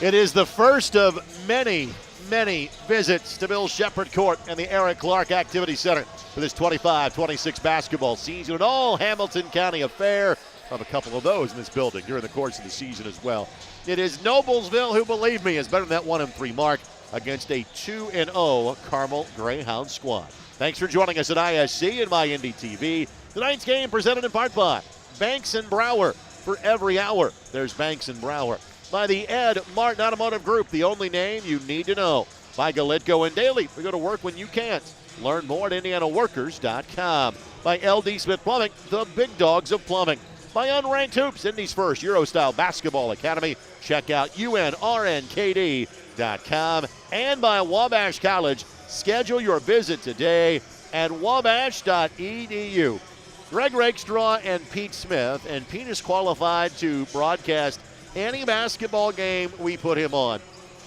It is the first of many visits to Bill Shepherd Court and the Eric Clark Activity Center for this 25-26 basketball season. An all Hamilton County affair. Of a couple of those in this building during the course of the season as well. It is Noblesville, who, believe me, is better than that 1-3 mark against a 2-0 Carmel Greyhound squad. Thanks for joining us at ISC and MyNDTV. Tonight's game presented in part by Banks and Brower. For every hour, there's Banks and Brower. By the Ed Martin Automotive Group, the only name you need to know. By Galitco and Daily, we go to work when you can't. Learn more at IndianaWorkers.com. By LD Smith Plumbing, the big dogs of plumbing. By Unranked Hoops, Indy's first Euro-style basketball academy. Check out UNRNKD.com. And by Wabash College, schedule your visit today at wabash.edu. Greg Rakestraw and Pete Smith, and Pete is qualified to broadcast any basketball game we put him on.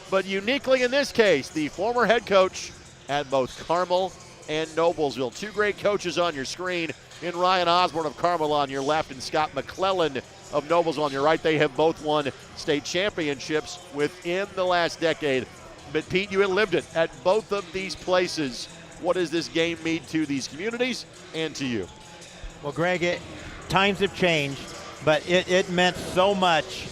But uniquely in this case, the former head coach at both Carmel and Noblesville. Two great coaches on your screen. In Ryan Osborne of Carmel on your left and Scott McClellan of Noblesville on your right. They have both won state championships within the last decade. But Pete, you had lived it at both of these places. What does this game mean to these communities and to you? Well, Greg, times have changed, but it meant so much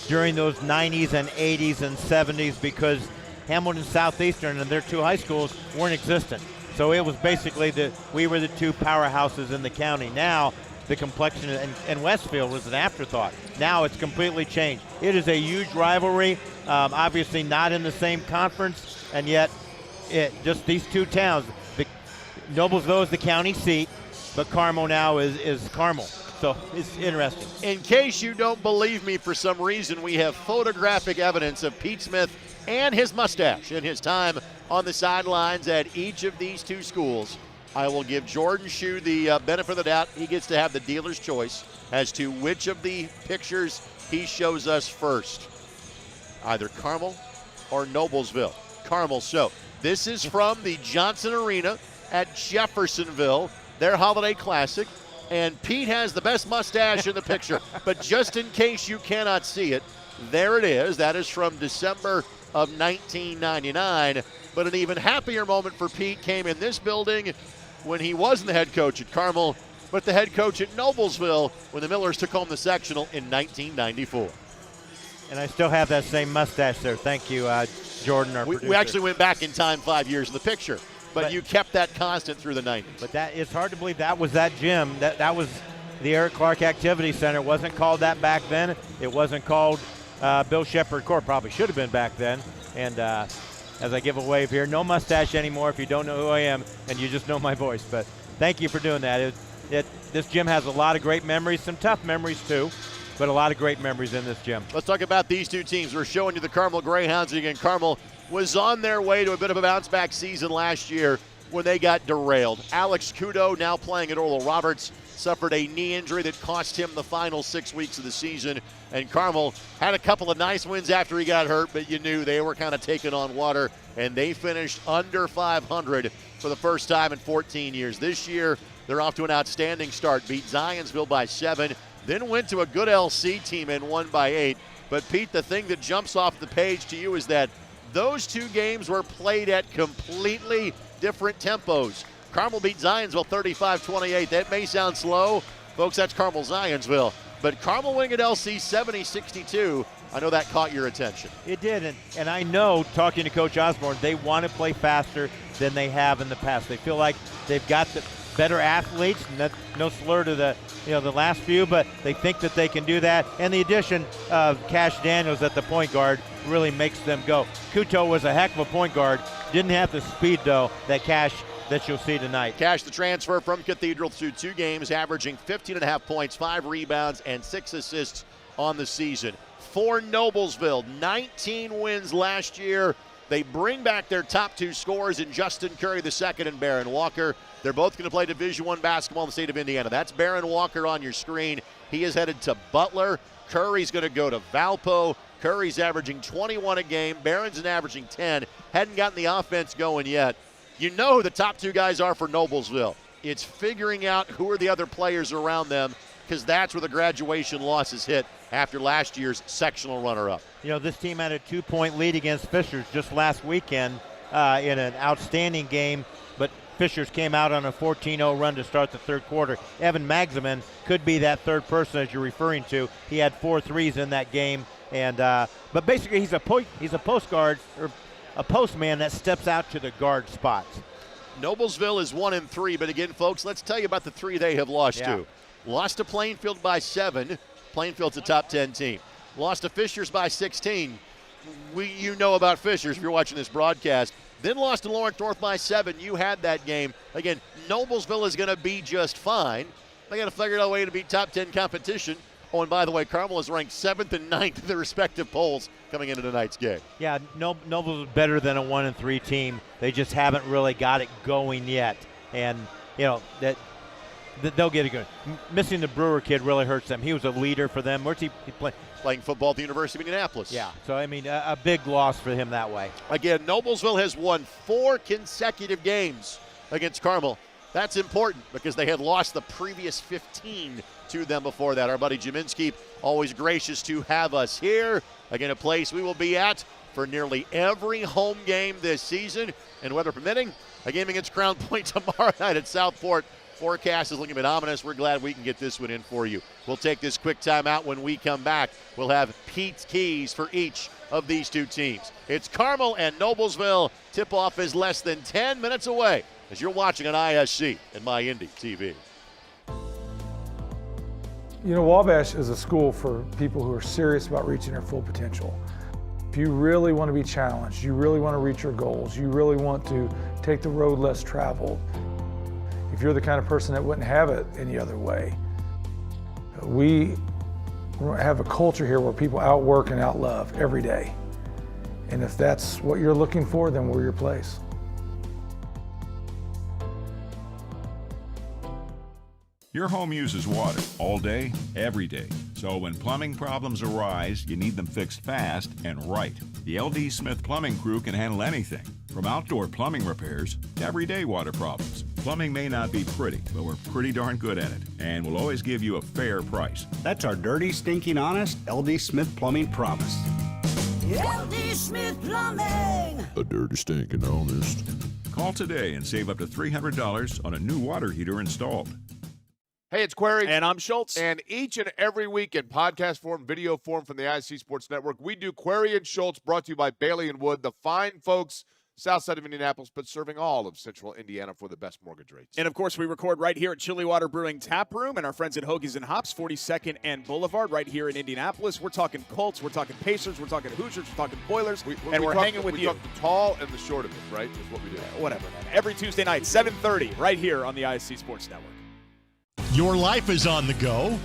during those 90s and 80s and 70s because Hamilton Southeastern and their two high schools weren't existent. So it was basically we were the two powerhouses in the county. Now the complexion and Westfield was an afterthought. Now it's completely changed. It is a huge rivalry, obviously not in the same conference, and yet just these two towns. Noblesville is the county seat, but Carmel now is Carmel. So it's interesting. In case you don't believe me for some reason, we have photographic evidence of Pete Smith and his mustache in his time on the sidelines at each of these two schools. I will give Jordan Shue the benefit of the doubt. He gets to have the dealer's choice as to which of the pictures he shows us first. Either Carmel or Noblesville. Carmel. So this is from the Johnson Arena at Jeffersonville, their holiday classic. And Pete has the best mustache in the picture. But just in case you cannot see it, there it is. That is from December of 1999. But an even happier moment for Pete came in this building when he wasn't the head coach at Carmel, but the head coach at Noblesville when the Millers took home the sectional in 1994. And I still have that same mustache there. Thank you, Jordan, our producer. We actually went back in time 5 years in the picture, but you kept that constant through the 90s. But it's hard to believe that was that gym. That was the Eric Clark Activity Center. It wasn't called that back then. It wasn't called Bill Shepherd Court. Probably should have been back then. And as I give a wave here, no mustache anymore if you don't know who I am and you just know my voice. But thank you for doing that. This gym has a lot of great memories, some tough memories too, but a lot of great memories in this gym. Let's talk about these two teams. We're showing you the Carmel Greyhounds. Again, Carmel was on their way to a bit of a bounce-back season last year when they got derailed. Alex Kudo, now playing at Oral Roberts, suffered a knee injury that cost him the final 6 weeks of the season. And Carmel had a couple of nice wins after he got hurt, but you knew they were kind of taking on water, and they finished under 500 for the first time in 14 years. This year, they're off to an outstanding start. Beat Zionsville by 7, then went to a good LC team and won by 8. But, Pete, the thing that jumps off the page to you is that those two games were played at completely different tempos. Carmel beat Zionsville 35-28. That may sound slow. Folks, that's Carmel Zionsville. But Carmel winning at LC 70-62, I know that caught your attention. It did, and I know, talking to Coach Osborne, they want to play faster than they have in the past. They feel like they've got the better athletes, and that's no slur to the last few, but they think that they can do that. And the addition of Cash Daniels at the point guard really makes them go. Kuto was a heck of a point guard. Didn't have the speed, though, that you'll see tonight. Cash, the transfer from Cathedral, through 2 games, averaging 15.5 points, 5 rebounds, and 6 assists on the season. For Noblesville, 19 wins last year. They bring back their top 2 scorers in Justin Curry II and Barron Walker. They're both going to play Division I basketball in the state of Indiana. That's Barron Walker on your screen. He is headed to Butler. Curry's going to go to Valpo. Curry's averaging 21 a game. Barron's averaging 10. Hadn't gotten the offense going yet. You know who the top 2 guys are for Noblesville. It's figuring out who are the other players around them because that's where the graduation losses hit after last year's sectional runner-up. You know, this team had a 2-point lead against Fishers just last weekend in an outstanding game, but Fishers came out on a 14-0 run to start the third quarter. Evan Magzaman could be that third person as you're referring to. He had 4 threes in that game, and but basically he's a post guard or a postman that steps out to the guard spots. Noblesville is 1-3, but again, folks, let's tell you about the 3 they have lost to. Lost to Plainfield by 7. Plainfield's a top 10 team. Lost to Fishers by 16. You know about Fishers if you're watching this broadcast. Then lost to Lawrence North by 7. You had that game. Again, Noblesville is going to be just fine. They got to figure out a way to beat top 10 competition. Oh, and by the way, Carmel is ranked 7th and 9th in their respective polls coming into tonight's game. Yeah, Noblesville is better than a 1-3 team. They just haven't really got it going yet. And, you know, that they'll get it good. Missing the Brewer kid really hurts them. He was a leader for them. Where's he playing football at the University of Indianapolis. Yeah, so, I mean, a big loss for him that way. Again, Noblesville has won 4 consecutive games against Carmel. That's important because they had lost the previous 15 to them before that. Our buddy Jaminski, always gracious to have us here. Again, a place we will be at for nearly every home game this season. And weather permitting, a game against Crown Point tomorrow night at Southport. Forecast is looking a bit ominous. We're glad we can get this one in for you. We'll take this quick timeout. When we come back, we'll have Pete's keys for each of these 2 teams. It's Carmel and Noblesville. Tip-off is less than 10 minutes away as you're watching on ISC and MyIndy TV. You know, Wabash is a school for people who are serious about reaching their full potential. If you really want to be challenged, you really want to reach your goals, you really want to take the road less traveled, if you're the kind of person that wouldn't have it any other way, we have a culture here where people outwork and outlove every day. And if that's what you're looking for, then we're your place. Your home uses water all day, every day. So when plumbing problems arise, you need them fixed fast and right. The LD Smith Plumbing crew can handle anything, from outdoor plumbing repairs to everyday water problems. Plumbing may not be pretty, but we're pretty darn good at it, and we'll always give you a fair price. That's our dirty, stinking honest LD Smith Plumbing promise. LD Smith Plumbing. A dirty, stinking honest. Call today and save up to $300 on a new water heater installed. Hey, it's Query. And I'm Schultz. And each and every week in podcast form, video form from the ISC Sports Network, we do Query and Schultz, brought to you by Bailey & Wood, the fine folks south side of Indianapolis, but serving all of central Indiana for the best mortgage rates. And, of course, we record right here at Chilly Water Brewing Tap Room and our friends at Hoagies and Hops, 42nd and Boulevard, right here in Indianapolis. We're talking Colts, we're talking Pacers, we're talking Hoosiers, we're talking Boilers, and we're hanging with you. We talk the tall and the short of it, right, is what we do. Whatever, man. Every Tuesday night, 7:30, right here on the ISC Sports Network. Your life is on the go.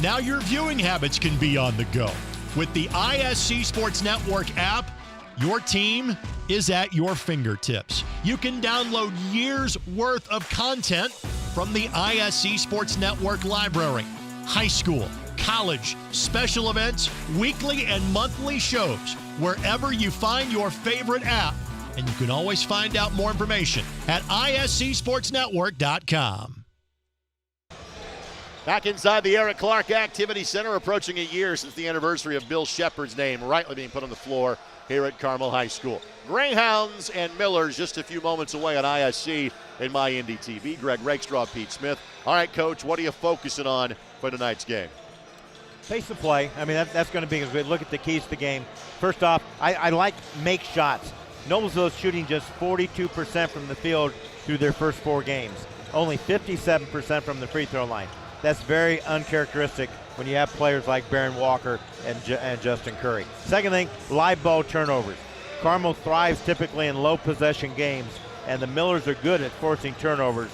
Now your viewing habits can be on the go. With the ISC Sports Network app, your team is at your fingertips. You can download years' worth of content from the ISC Sports Network library. High school, college, special events, weekly and monthly shows, wherever you find your favorite app. And you can always find out more information at iscsportsnetwork.com. Back inside the Eric Clark Activity Center, approaching a year since the anniversary of Bill Shepard's name rightly being put on the floor here at Carmel High School. Greyhounds and Millers just a few moments away on ISC and MyIndy TV. Greg Rakestraw, Pete Smith. All right, Coach, what are you focusing on for tonight's game? Pace of play. I mean, that's going to be good. Look at the keys to the game. First off, I like make shots. Noblesville is shooting just 42% from the field through their first 4 games. Only 57% from the free throw line. That's very uncharacteristic when you have players like Baron Walker and Justin Curry. Second thing, live ball turnovers. Carmel thrives typically in low possession games, and the Millers are good at forcing turnovers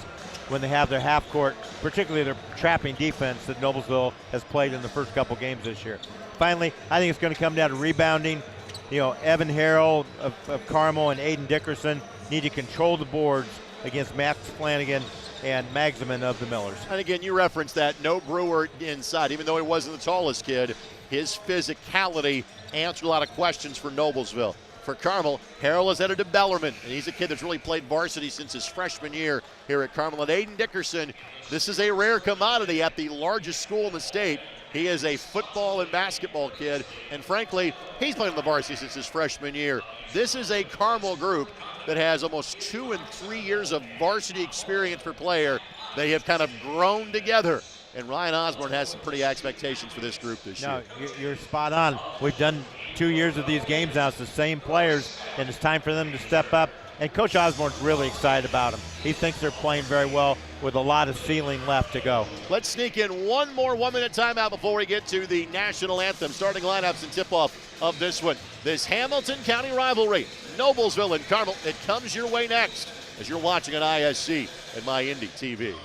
when they have their half court, particularly their trapping defense that Noblesville has played in the first couple games this year. Finally, I think it's going to come down to rebounding. You know, Evan Harrell of Carmel and Aiden Dickerson need to control the boards against Max Flanagan and Magzaman of the Millers. And again, you referenced that. No Brewer inside. Even though he wasn't the tallest kid, his physicality answered a lot of questions for Noblesville. for Carmel. Harrell is headed to Bellarmine, and he's a kid that's really played varsity since his freshman year here at Carmel. And Aiden Dickerson, this is a rare commodity at the largest school in the state. He is a football and basketball kid, and frankly, he's played on the varsity since his freshman year. This is a Carmel group that has almost 2 and 3 years of varsity experience per player. They have kind of grown together, and Ryan Osborne has some pretty expectations for this group this year. No, you're spot on. We've done 2 years of these games now. It's the same players, and it's time for them to step up. And Coach Osborne's really excited about them. He thinks they're playing very well with a lot of ceiling left to go. Let's sneak in one more 1-minute timeout before we get to the national anthem. Starting lineups and tip-off of this one. This Hamilton County rivalry, Noblesville and Carmel, it comes your way next as you're watching on ISC and My Indy TV.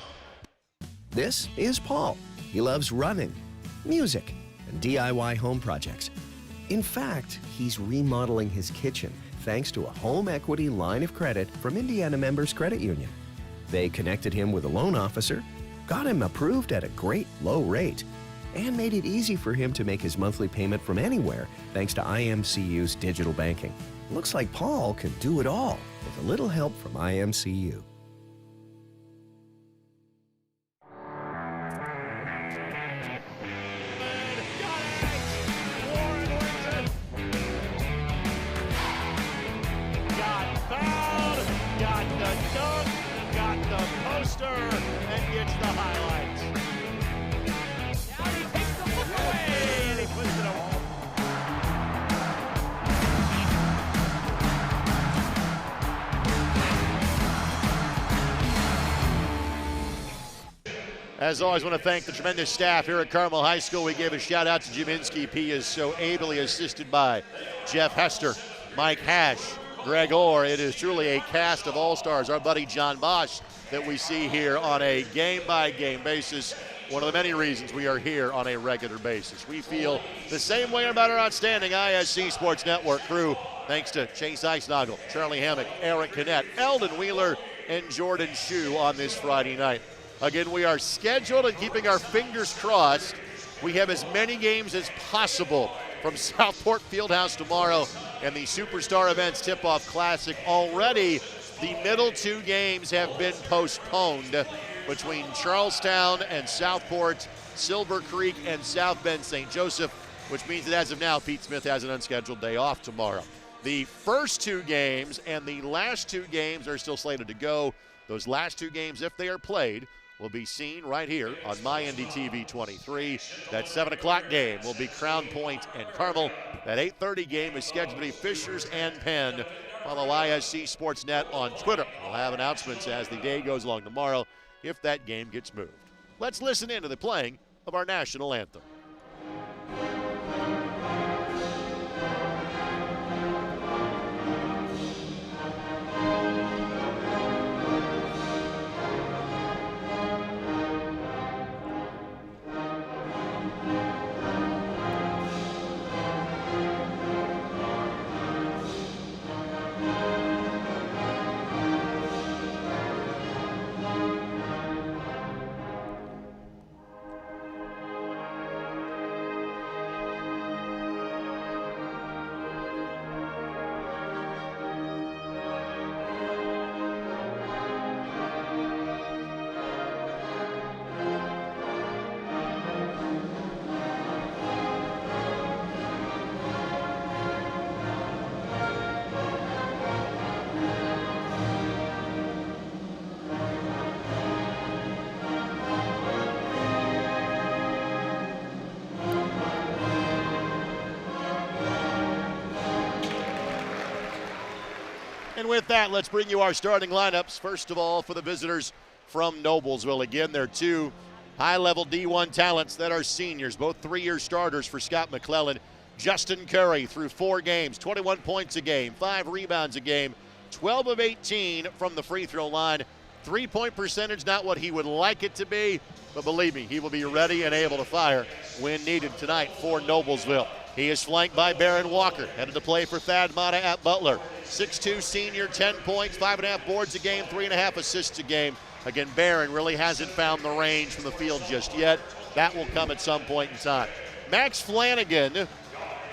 This is Paul. He loves running, music, and DIY home projects. In fact, he's remodeling his kitchen thanks to a home equity line of credit from Indiana Members Credit Union. They connected him with a loan officer, got him approved at a great low rate, and made it easy for him to make his monthly payment from anywhere thanks to IMCU's digital banking. Looks like Paul can do it all with a little help from IMCU. And gets the highlights. Now he takes the look away and he puts it away. As always, I want to thank the tremendous staff here at Carmel High School. We gave a shout out to Jim Inskeep. He is so ably assisted by Jeff Hester, Mike Hash, Greg Orr. It is truly a cast of all-stars. Our buddy John Bosch that we see here on a game-by-game basis. One of the many reasons we are here on a regular basis. We feel the same way about our outstanding ISC Sports Network crew, thanks to Chase Eisnagel, Charlie Hammock, Eric Kinnett, Eldon Wheeler, and Jordan Shue on this Friday night. Again, we are scheduled and keeping our fingers crossed. We have as many games as possible from Southport Fieldhouse tomorrow and the Superstar Events Tip-Off Classic. Already, the middle 2 games have been postponed between Charlestown and Southport, Silver Creek and South Bend St. Joseph, which means that as of now, Pete Smith has an unscheduled day off tomorrow. The first 2 games and the last 2 games are still slated to go. Those last 2 games, if they are played, will be seen right here on My Indy TV 23. That 7 o'clock game will be Crown Point and Carmel. That 8:30 game is scheduled to be Fishers and Penn. Follow ISC Sportsnet on Twitter. We'll have announcements as the day goes along tomorrow if that game gets moved. Let's listen in to the playing of our national anthem. And with that, let's bring you our starting lineups. First of all, for the visitors from Noblesville. Again, they're 2 high-level D1 talents that are seniors, both 3-year starters for Scott McClellan. Justin Curry through 4 games, 21 points a game, 5 rebounds a game, 12 of 18 from the free throw line. 3-point percentage, not what he would like it to be, but believe me, he will be ready and able to fire when needed tonight for Noblesville. He is flanked by Barron Walker, headed to play for Thad Mata at Butler. 6'2 senior, 10 points, 5.5 boards a game, 3.5 assists a game. Again, Barron really hasn't found the range from the field just yet. That will come at some point in time. Max Flanagan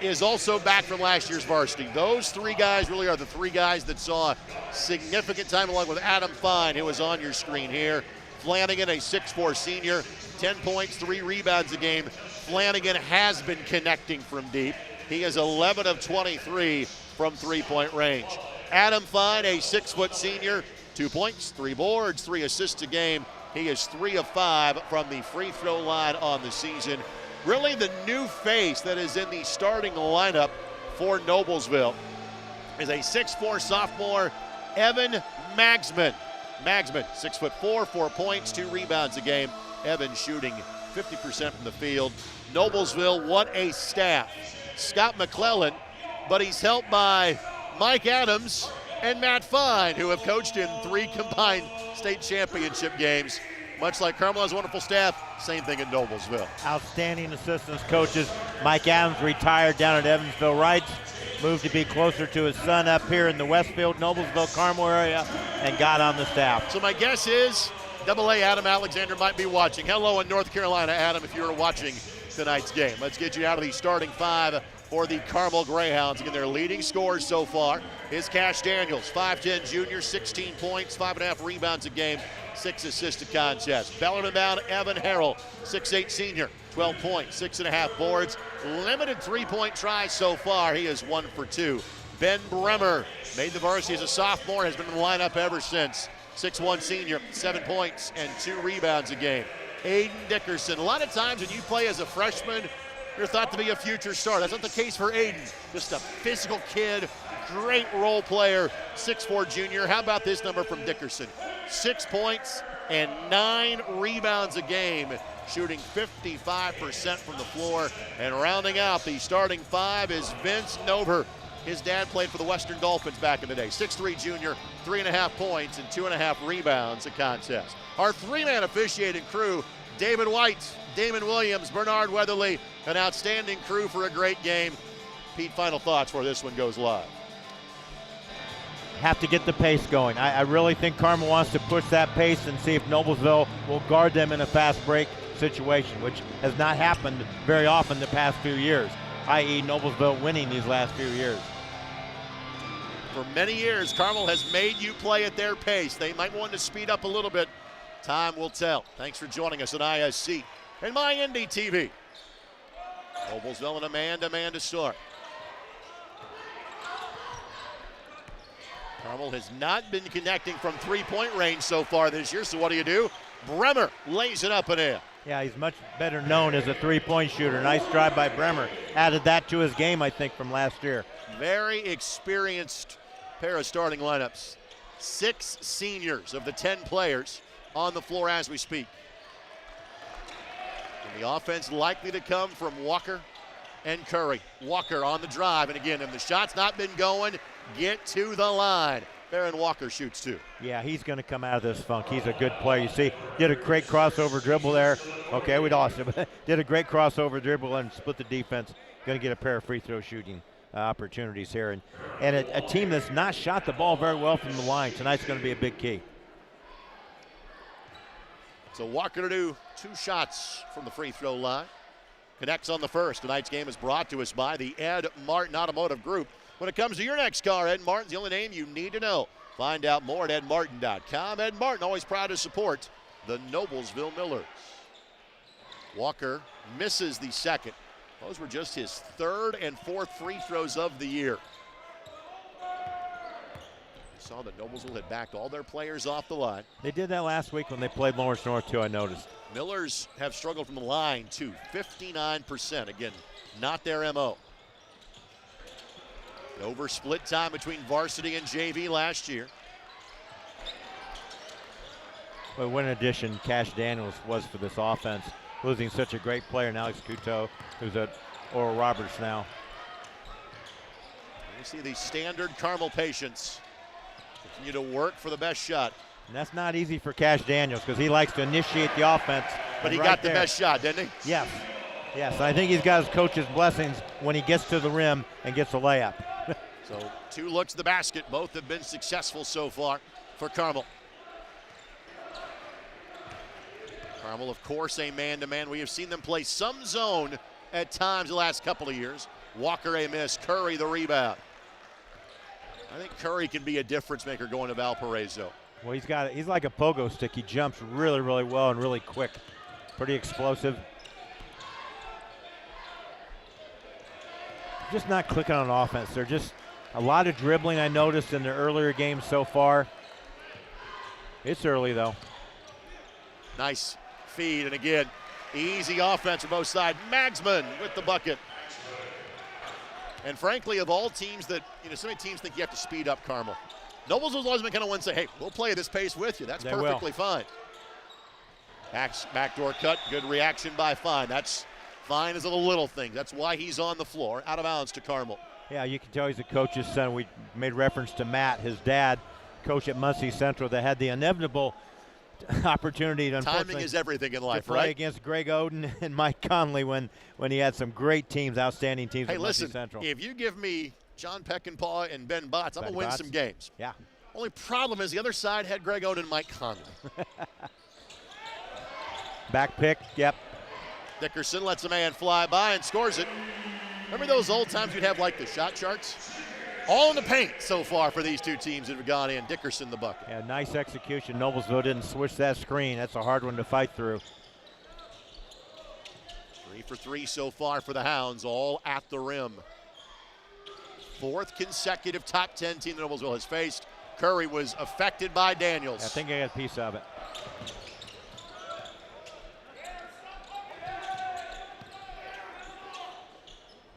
is also back from last year's varsity. Those three guys really are the three guys that saw significant time, along with Adam Fine, who was on your screen here. Flanagan, a 6'4 senior, 10 points, 3 rebounds a game. Flanagan has been connecting from deep. He is 11 of 23 from three-point range. Adam Fine, a 6' senior, 2 points, 3 boards, 3 assists a game. He is 3 of 5 from the free throw line on the season. Really the new face that is in the starting lineup for Noblesville is a 6'4 sophomore, Evan Magsman. Magsman, 6'4", 4 points, 2 rebounds a game. Evan shooting 50% from the field. Noblesville, what a staff. Scott McClellan, but he's helped by Mike Adams and Matt Fine, who have coached in 3 combined state championship games. Much like Carmel has a wonderful staff, same thing at Noblesville. Outstanding assistants, coaches. Mike Adams retired down at Evansville Rights, moved to be closer to his son up here in the Westfield, Noblesville, Carmel area, and got on the staff. So my guess is AA Adam Alexander might be watching. Hello in North Carolina, Adam, if you're watching tonight's game. Let's get you out of the starting 5 for the Carmel Greyhounds. Again, their leading scorers so far is Cash Daniels, 5'10 junior, 16 points, 5.5 rebounds a game, 6 assists a contest. Bellarmine bound Evan Harrell, 6'8 senior, 12 points, 6.5 boards. Limited three-point tries so far. He is 1 for 2. Ben Bremer made the varsity as a sophomore, has been in the lineup ever since. 6'1 senior, 7 points and 2 rebounds a game. Aiden Dickerson, a lot of times when you play as a freshman, you're thought to be a future star. That's not the case for Aiden. Just a physical kid, great role player, 6'4 junior. How about this number from Dickerson? 6 points and 9 rebounds a game, shooting 55% from the floor. And rounding out the starting 5 is Vince Nover. His dad played for the Western Dolphins back in the day. 6'3 junior, 3.5 points and 2.5 rebounds a contest. Our 3-man officiating crew, David White, Damon Williams, Bernard Weatherly, an outstanding crew for a great game. Pete, final thoughts before this one goes live. Have to get the pace going. I really think Carmel wants to push that pace and see if Noblesville will guard them in a fast break situation, which has not happened very often the past few years, i.e. Noblesville winning these last few years. For many years, Carmel has made you play at their pace. They might want to speed up a little bit. Time will tell. Thanks for joining us at ISC and MyNDTV. Noblesville and a man-to-man to start. Carmel has not been connecting from three-point range so far this year, so what do? Bremer lays it up and in. Yeah, he's much better known as a three-point shooter. Nice drive by Bremer. Added that to his game, I think, from last year. Very experienced pair of starting lineups. 6 seniors of the 10 players on the floor as we speak. And the offense likely to come from Walker and Curry. Walker on the drive, and again, if the shot's not been going, get to the line. Baron Walker shoots 2. Yeah, he's going to come out of this funk. He's a good player. You see, did a great crossover dribble there. Okay, we lost him. Did a great crossover dribble and split the defense. Going to get a pair of free throw shooting opportunities here. And a team that's not shot the ball very well from the line. Tonight's going to be a big key. So Walker to do 2 shots from the free throw line. Connects on the first. Tonight's game is brought to us by the Ed Martin Automotive Group. When it comes to your next car, Ed Martin's the only name you need to know. Find out more at edmartin.com. Ed Martin, always proud to support the Noblesville Millers. Walker misses the second. Those were just his 3rd and 4th free throws of the year. Saw that Noblesville had backed all their players off the line. They did that last week when they played Lawrence North too, I noticed. Millers have struggled from the line too, 59%. Again, not their MO. Over split time between varsity and JV last year. Well, what an addition Cash Daniels was for this offense. Losing such a great player in Alex Couteau, who's at Oral Roberts now. You see the standard Carmel patience continue to work for the best shot. And that's not easy for Cash Daniels because he likes to initiate the offense. But he got the best shot, didn't he? Yes. Yes, I think he's got his coach's blessings when he gets to the rim and gets a layup. So 2 looks at the basket. Both have been successful so far for Carmel. Carmel, of course, a man-to-man. We have seen them play some zone at times the last couple of years. Walker a miss. Curry the rebound. I think Curry can be a difference maker going to Valparaiso. Well, he's like a pogo stick. He jumps really, really well and really quick. Pretty explosive. Just not clicking on offense. They're just a lot of dribbling I noticed in the earlier games so far. It's early though. Nice feed, and again, easy offense on both sides. Magsman with the bucket. And frankly, of all teams that, so many teams think you have to speed up Carmel. Noblesville's always been kind of one to say, hey, we'll play at this pace with you. That's perfectly fine. Backdoor cut, good reaction by Fine. That's Fine is of the little thing. That's why he's on the floor. Out of bounds to Carmel. Yeah, you can tell he's a coach's son. We made reference to Matt, his dad, coach at Muncie Central, that had the inevitable opportunity to timing is everything in life, to play against Greg Oden and Mike Conley when he had some great teams, outstanding teams at Muncie Central. If you give me John Peckinpah and Ben Botts, I'm going to win some games. Yeah. Only problem is the other side had Greg Oden and Mike Conley. Back pick, yep. Dickerson lets a man fly by and scores it. Remember those old times you'd have like the shot charts? All in the paint so far for these two teams that have gone in. Dickerson the bucket. Yeah, nice execution. Noblesville didn't switch that screen. That's a hard one to fight through. 3 for 3 so far for the Hounds, all at the rim. Fourth consecutive top 10 team that Noblesville has faced. Curry was affected by Daniels. I think I got a piece of it.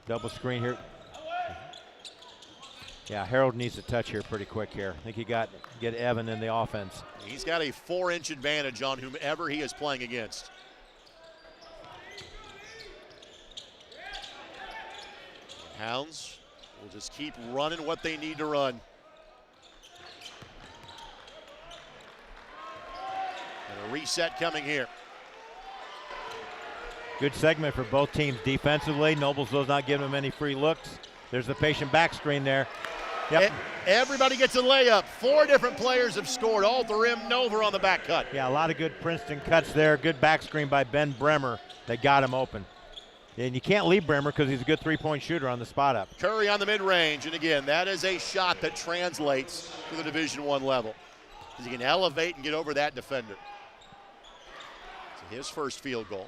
Double screen here. Yeah, Harold needs to touch here pretty quick here. I think he get Evan in the offense. He's got a 4-inch advantage on whomever he is playing against. Hounds will just keep running what they need to run. And a reset coming here. Good segment for both teams defensively. Noblesville's not giving them any free looks. There's the patient back screen there. Yep. Everybody gets a layup. 4 different players have scored, all at the rim, Nova on the back cut. Yeah, a lot of good Princeton cuts there. Good back screen by Ben Bremer. They got him open. And you can't leave Bremer because he's a good three-point shooter on the spot up. Curry on the mid-range, and again, that is a shot that translates to the Division I level. Because he can elevate and get over that defender. It's his first field goal.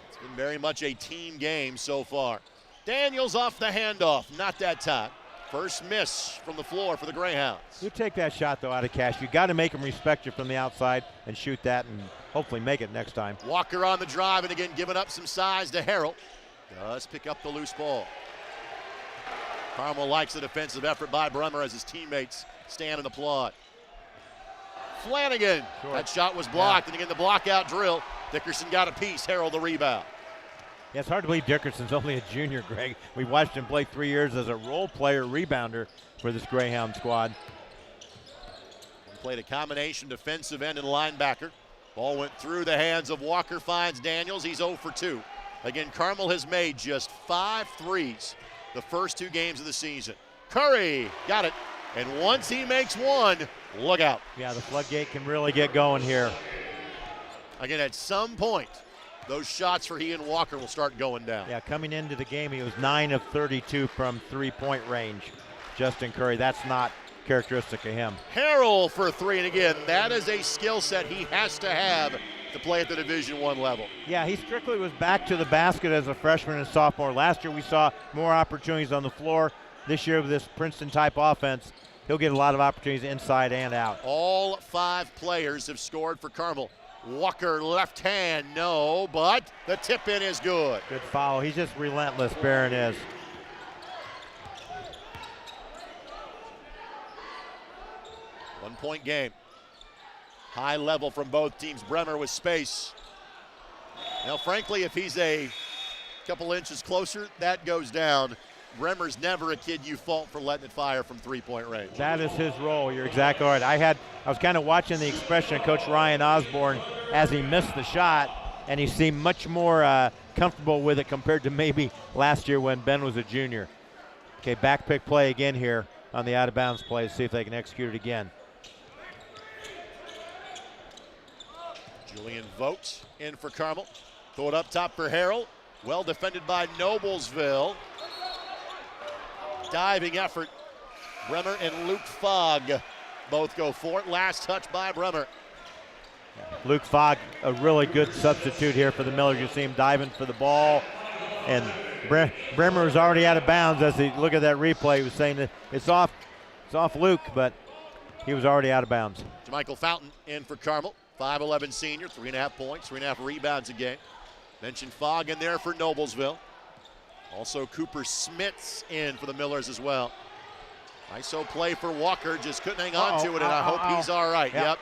It's been very much a team game so far. Daniels off the handoff, not that time. First miss from the floor for the Greyhounds. You take that shot, though, out of cash. You got to make him respect you from the outside and shoot that and hopefully make it next time. Walker on the drive, and again, giving up some size to Harrell. Does pick up the loose ball. Carmel likes the defensive effort by Bremer as his teammates stand and applaud. Flanagan, that shot was blocked, and again, the block-out drill. Dickerson got a piece, Harrell the rebound. Yeah, it's hard to believe Dickerson's only a junior, Greg. We watched him play 3 years as a role player rebounder for this Greyhound squad. Played a combination defensive end and linebacker. Ball went through the hands of Walker, finds Daniels. He's 0 for 2. Again, Carmel has made just 5 threes the first 2 games of the season. Curry got it, and once he makes one, look out. Yeah, the floodgate can really get going here. Again, at some point, those shots for he and Walker will start going down. Yeah, coming into the game, he was 9 of 32 from three-point range. Justin Curry, that's not characteristic of him. Harrell for 3, and again, that is a skill set he has to have to play at the Division I level. Yeah, he strictly was back to the basket as a freshman and sophomore. Last year we saw more opportunities on the floor. This year with this Princeton-type offense, he'll get a lot of opportunities inside and out. All 5 players have scored for Carmel. Walker left hand, no, but the tip in is good. Good foul. He's just relentless, Barron is. One-point game. High level from both teams. Bremer with space. Now, frankly, if he's a couple inches closer, that goes down. Bremer's never a kid you fault for letting it fire from three-point range. That is his role. You're exactly right. I was kind of watching the expression of Coach Ryan Osborne as he missed the shot, and he seemed much more comfortable with it compared to maybe last year when Ben was a junior. Okay, back pick play again here on the out-of-bounds play. See if they can execute it again. Julian Vogt in for Carmel. Throw it up top for Harrell. Well defended by Noblesville. Diving effort. Bremer and Luke Fogg both go for it. Last touch by Bremer. Luke Fogg, a really good substitute here for the Millers. You see him diving for the ball, and Bremer is already out of bounds. As he look at that replay, he was saying that it's off Luke, but he was already out of bounds. Michael Fountain in for Carmel, 5'11" senior, 3.5 points, 3.5 rebounds a game. Mentioned Fogg in there for Noblesville. Also Cooper Smits in for the Millers as well. ISO play for Walker, just couldn't hang on to it, and I hope he's all right. Yep.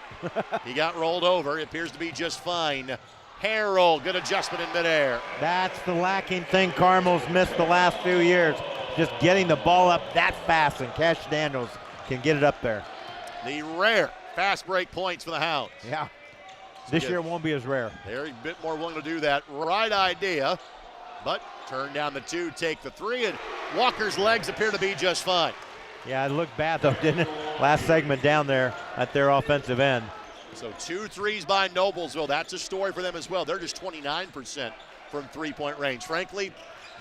He got rolled over. It appears to be just fine. Harrell, good adjustment in midair. That's the lacking thing Carmel's missed the last few years. Just getting the ball up that fast, and Cash Daniels can get it up there. The rare fast break points for the Hounds. Yeah. This year it won't be as rare. They're a bit more willing to do that. Right idea, but turn down the 2, take the 3, and Walker's legs appear to be just fine. Yeah, it looked bad though, didn't it? Last segment down there at their offensive end. So 2 threes by Noblesville. That's a story for them as well. They're just 29% from three-point range. Frankly,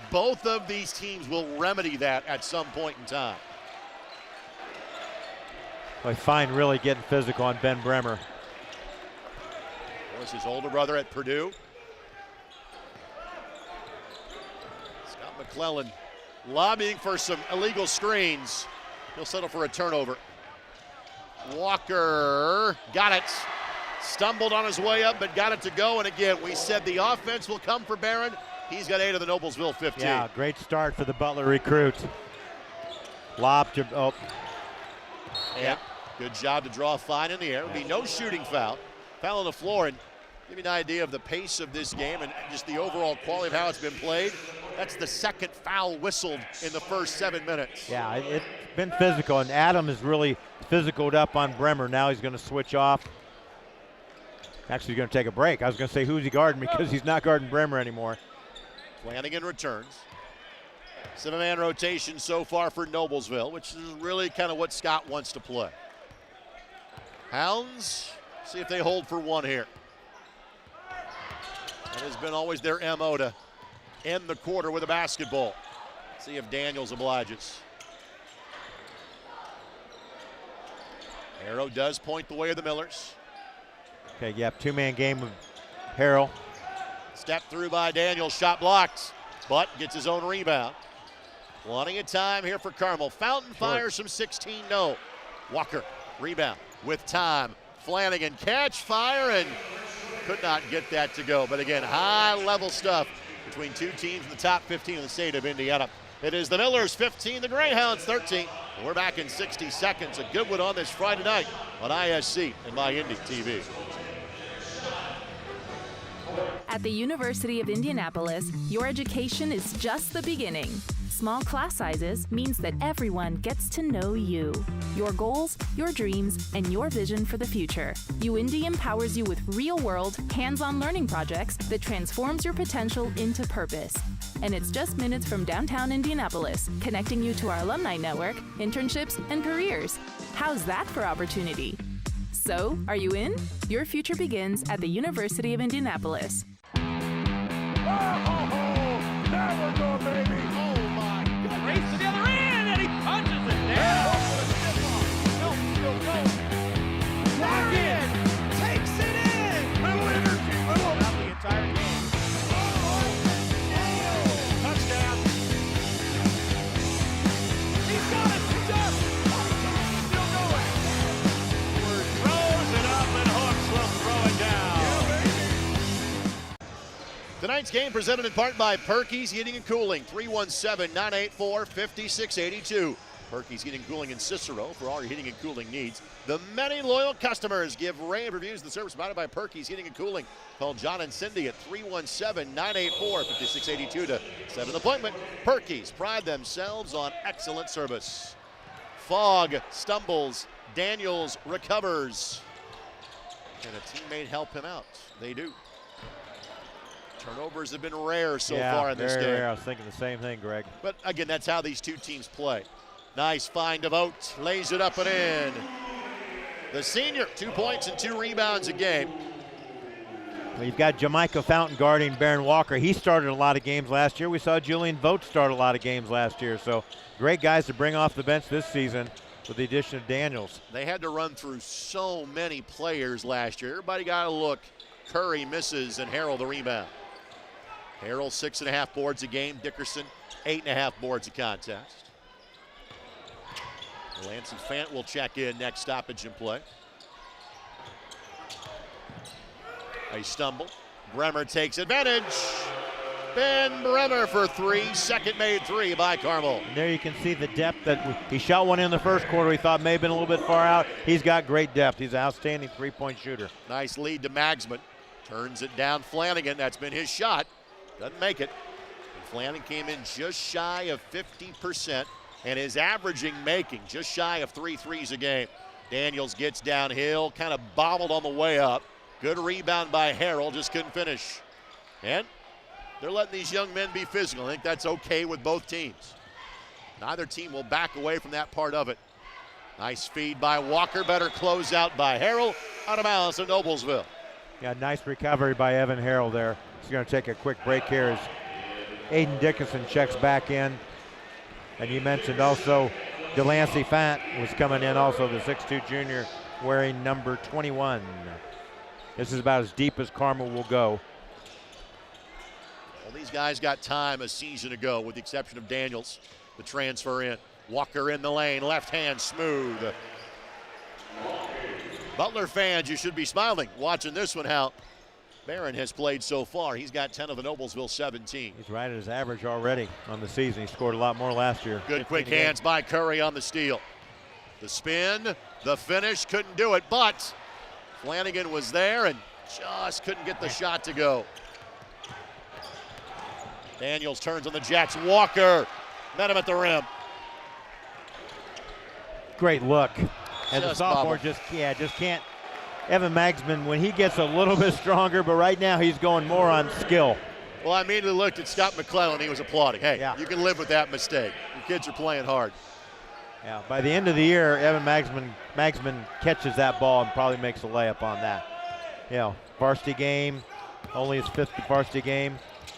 both of these teams will remedy that at some point in time. Well, Fine really getting physical on Ben Bremer. Of course, his older brother at Purdue. Scott McClellan lobbying for some illegal screens. He'll settle for a turnover. Walker got it. Stumbled on his way up, but got it to go. And again, we said the offense will come for Barron. He's got 8 of the Noblesville 15. Yeah, great start for the Butler recruit. Lob to, Yeah, good job to draw Fine in the air. It would be no shooting foul. Foul on the floor, and give you an idea of the pace of this game and just the overall quality of how it's been played. That's the second foul whistled in the first 7 minutes. Yeah, it's been physical, and Adam is really physicaled up on Bremer. Now he's going to switch off. Actually, he's going to take a break. I was going to say, who's he guarding, because he's not guarding Bremer anymore. Flanagan returns. 7-man rotation so far for Noblesville, which is really kind of what Scott wants to play. Hounds, see if they hold for one here. That has been always their MO to end the quarter with a basketball. See if Daniels obliges. Harrow does point the way of the Millers. Okay, yep, 2-man game with Harrell. Step through by Daniels, shot blocked, but gets his own rebound. Plenty of time here for Carmel. Fountain fires from 16, no. Walker, rebound with time. Flanagan, catch, fire, and could not get that to go. But again, high-level stuff between two teams in the top 15 in the state of Indiana. It is the Millers 15, the Greyhounds 13. We're back in 60 seconds. A good one on this Friday night on ISC and My Indy TV. At the University of Indianapolis, your education is just the beginning. Small class sizes means that everyone gets to know you, your goals, your dreams, and your vision for the future. UIndy empowers you with real-world, hands-on learning projects that transforms your potential into purpose. And it's just minutes from downtown Indianapolis, connecting you to our alumni network, internships, and careers. How's that for opportunity? So, are you in? Your future begins at the University of Indianapolis. There we go, baby. Oh, my God. Race to the other end, and he punches it down. Back in. Takes it in. Little energy. Little. Out the entire game. Touchdown. He's got it. He does. Still going. Throws it up, and Hooks will throw it down. Tonight's game presented in part by Perky's Heating and Cooling, 317-984-5682. Perky's Heating and Cooling in Cicero for all your heating and cooling needs. The many loyal customers give rave reviews of the service provided by Perky's Heating and Cooling. Call John and Cindy at 317-984-5682 to set an appointment. Perky's pride themselves on excellent service. Fogg stumbles. Daniels recovers. Can a teammate help him out? They do. Turnovers have been rare so far in this game. Rare. I was thinking the same thing, Greg. But again, that's how these two teams play. Nice find of Oates, lays it up and in. The senior, 2 points and 2 rebounds a game. You've got Jamaica Fountain guarding Barron Walker. He started a lot of games last year. We saw Julian Vogt start a lot of games last year. So great guys to bring off the bench this season with the addition of Daniels. They had to run through so many players last year. Everybody got a look. Curry misses and Harrell the rebound. Harrell 6.5 boards a game. Dickerson 8.5 boards a contest. Lancey Fant will check in next stoppage in play. A stumble. Bremer takes advantage. Ben Bremer for three. Second made three by Carmel. And there you can see the depth that he shot one in the first quarter. He thought may have been a little bit far out. He's got great depth. He's an outstanding three-point shooter. Nice lead to Magsman. Turns it down Flanagan. That's been his shot. Doesn't make it. And Flanagan came in just shy of 50% and is averaging making just shy of 3 threes a game. Daniels gets downhill, kind of bobbled on the way up. Good rebound by Harrell, just couldn't finish. And they're letting these young men be physical. I think that's okay with both teams. Neither team will back away from that part of it. Nice feed by Walker, better closeout by Harrell. Out of bounds to Noblesville. Yeah, nice recovery by Evan Harrell there. He's going to take a quick break here as Aiden Dickinson checks back in. And you mentioned also Delancey Fant was coming in also, the 6'2 junior wearing number 21. This is about as deep as Carmel will go. Well, these guys got time a season ago with the exception of Daniels, the transfer in. Walker in the lane, left hand smooth. Butler fans, you should be smiling watching this one, how Barron has played so far. He's got 10 of the Noblesville 17. He's right at his average already on the season. He scored a lot more last year. Good quick hands by Curry on the steal. The spin, the finish, couldn't do it, but Flanagan was there and just couldn't get the shot to go. Daniels turns on the Jets. Walker met him at the rim. Great look. And the Just sophomore bobbled. just can't. Evan Magsman, when he gets a little bit stronger, but right now he's going more on skill. Well, I immediately looked at Scott McClellan. He was applauding. Hey, you can live with that mistake. Your kids are playing hard. Yeah, by the end of the year, Evan Magsman catches that ball and probably makes a layup on that. You know, varsity game, only his 5th varsity game.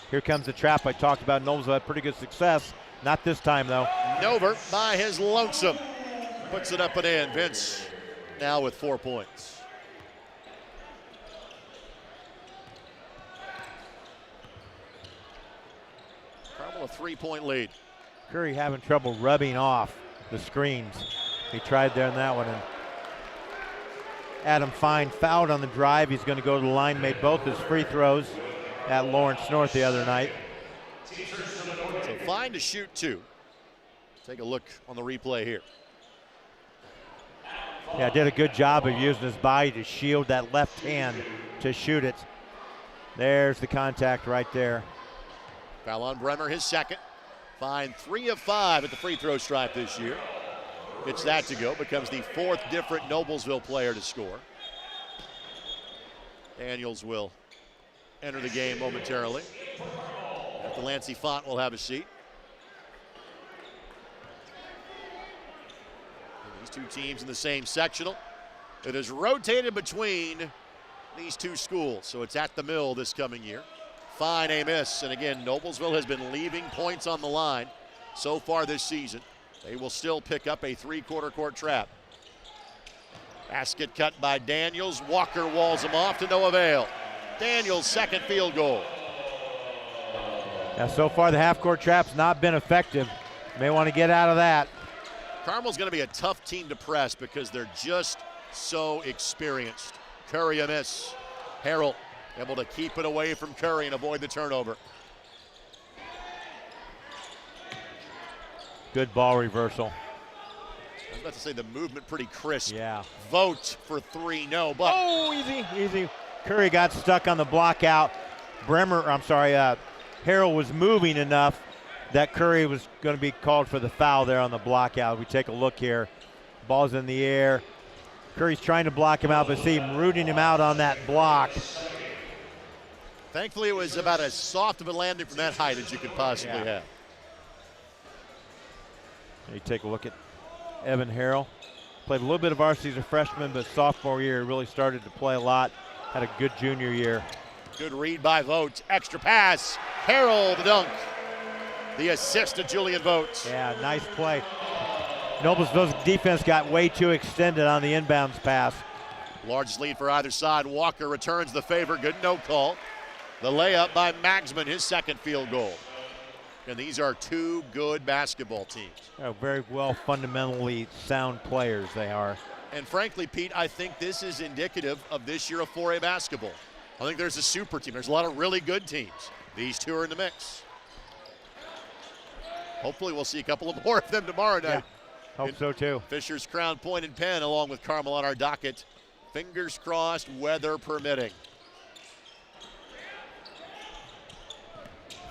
Here comes the trap I talked about. Noblesville had pretty good success. Not this time, though. Nover by his lonesome. Puts it up and in. Vince now with 4 points. Carmel a 3-point lead. Curry having trouble rubbing off the screens. He tried there in that one. And Adam Fine fouled on the drive. He's going to go to the line, made both his free throws at Lawrence North the other night. So Fine to shoot 2. Take a look on the replay here. Yeah, did a good job of using his body to shield that left hand to shoot it. There's the contact right there. Foul on Bremer, his second. Fine 3 of 5 at the free throw stripe this year. Gets that to go, becomes the 4th different Noblesville player to score. Daniels will enter the game momentarily. Delancey Font will have a seat. These two teams in the same sectional. It is rotated between these two schools, so it's at the Mill this coming year. Fine a miss, and again, Noblesville has been leaving points on the line so far this season. They will still pick up a 3-quarter court trap. Basket cut by Daniels. Walker walls him off to no avail. Daniels' second field goal. Now, so far the half-court trap's not been effective. May want to get out of that. Carmel's going to be a tough team to press because they're just so experienced. Curry a miss. Harrell able to keep it away from Curry and avoid the turnover. Good ball reversal. I was about to say the movement pretty crisp. Yeah. Vote for 3, no, but. Oh, easy. Curry got stuck on the block out. Harrell was moving enough that Curry was going to be called for the foul there on the block out. We take a look here. Ball's in the air. Curry's trying to block him out, but see him rooting him out on that block. Thankfully, it was about as soft of a landing from that height as you could possibly have. You take a look at Evan Harrell. Played a little bit of varsity as a freshman, but sophomore year really started to play a lot. Had a good junior year. Good read by Vogt. Extra pass. Harrell the dunk. The assist to Julian Vogt. Yeah, nice play. Noblesville's defense got way too extended on the inbounds pass. Largest lead for either side. Walker returns the favor. Good no call. The layup by Magsman, his second field goal. And these are two good basketball teams. Very well fundamentally sound players they are. And frankly, Pete, I think this is indicative of this year of 4A basketball. I think there's a super team. There's a lot of really good teams. These two are in the mix. Hopefully we'll see a couple of more of them tomorrow night. Yeah, hope so too. Fisher's Crown Point and Penn along with Carmel on our docket. Fingers crossed, weather permitting.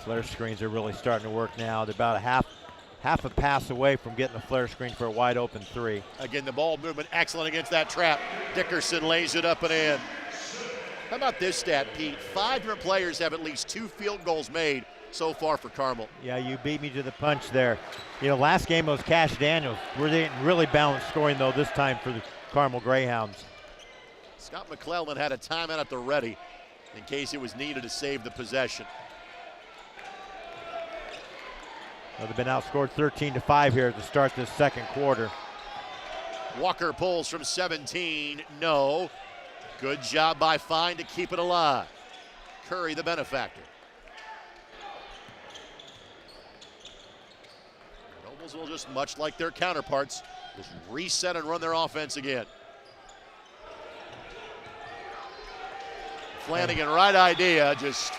Flare screens are really starting to work now. They're about a half a pass away from getting the flare screen for a wide open three. Again, the ball movement excellent against that trap. Dickerson lays it up and in. How about this stat, Pete? 5 different players have at least 2 field goals made so far for Carmel. Yeah, you beat me to the punch there. You know, last game was Cash Daniels. We're really balanced scoring, though, this time for the Carmel Greyhounds. Scott McClellan had a timeout at the ready in case it was needed to save the possession. Well, they've been outscored 13-5 here to start this second quarter. Walker pulls from 17. No. Good job by Fine to keep it alive. Curry, the benefactor. Noblesville, just much like their counterparts, just reset and run their offense again. Flanagan, right idea, just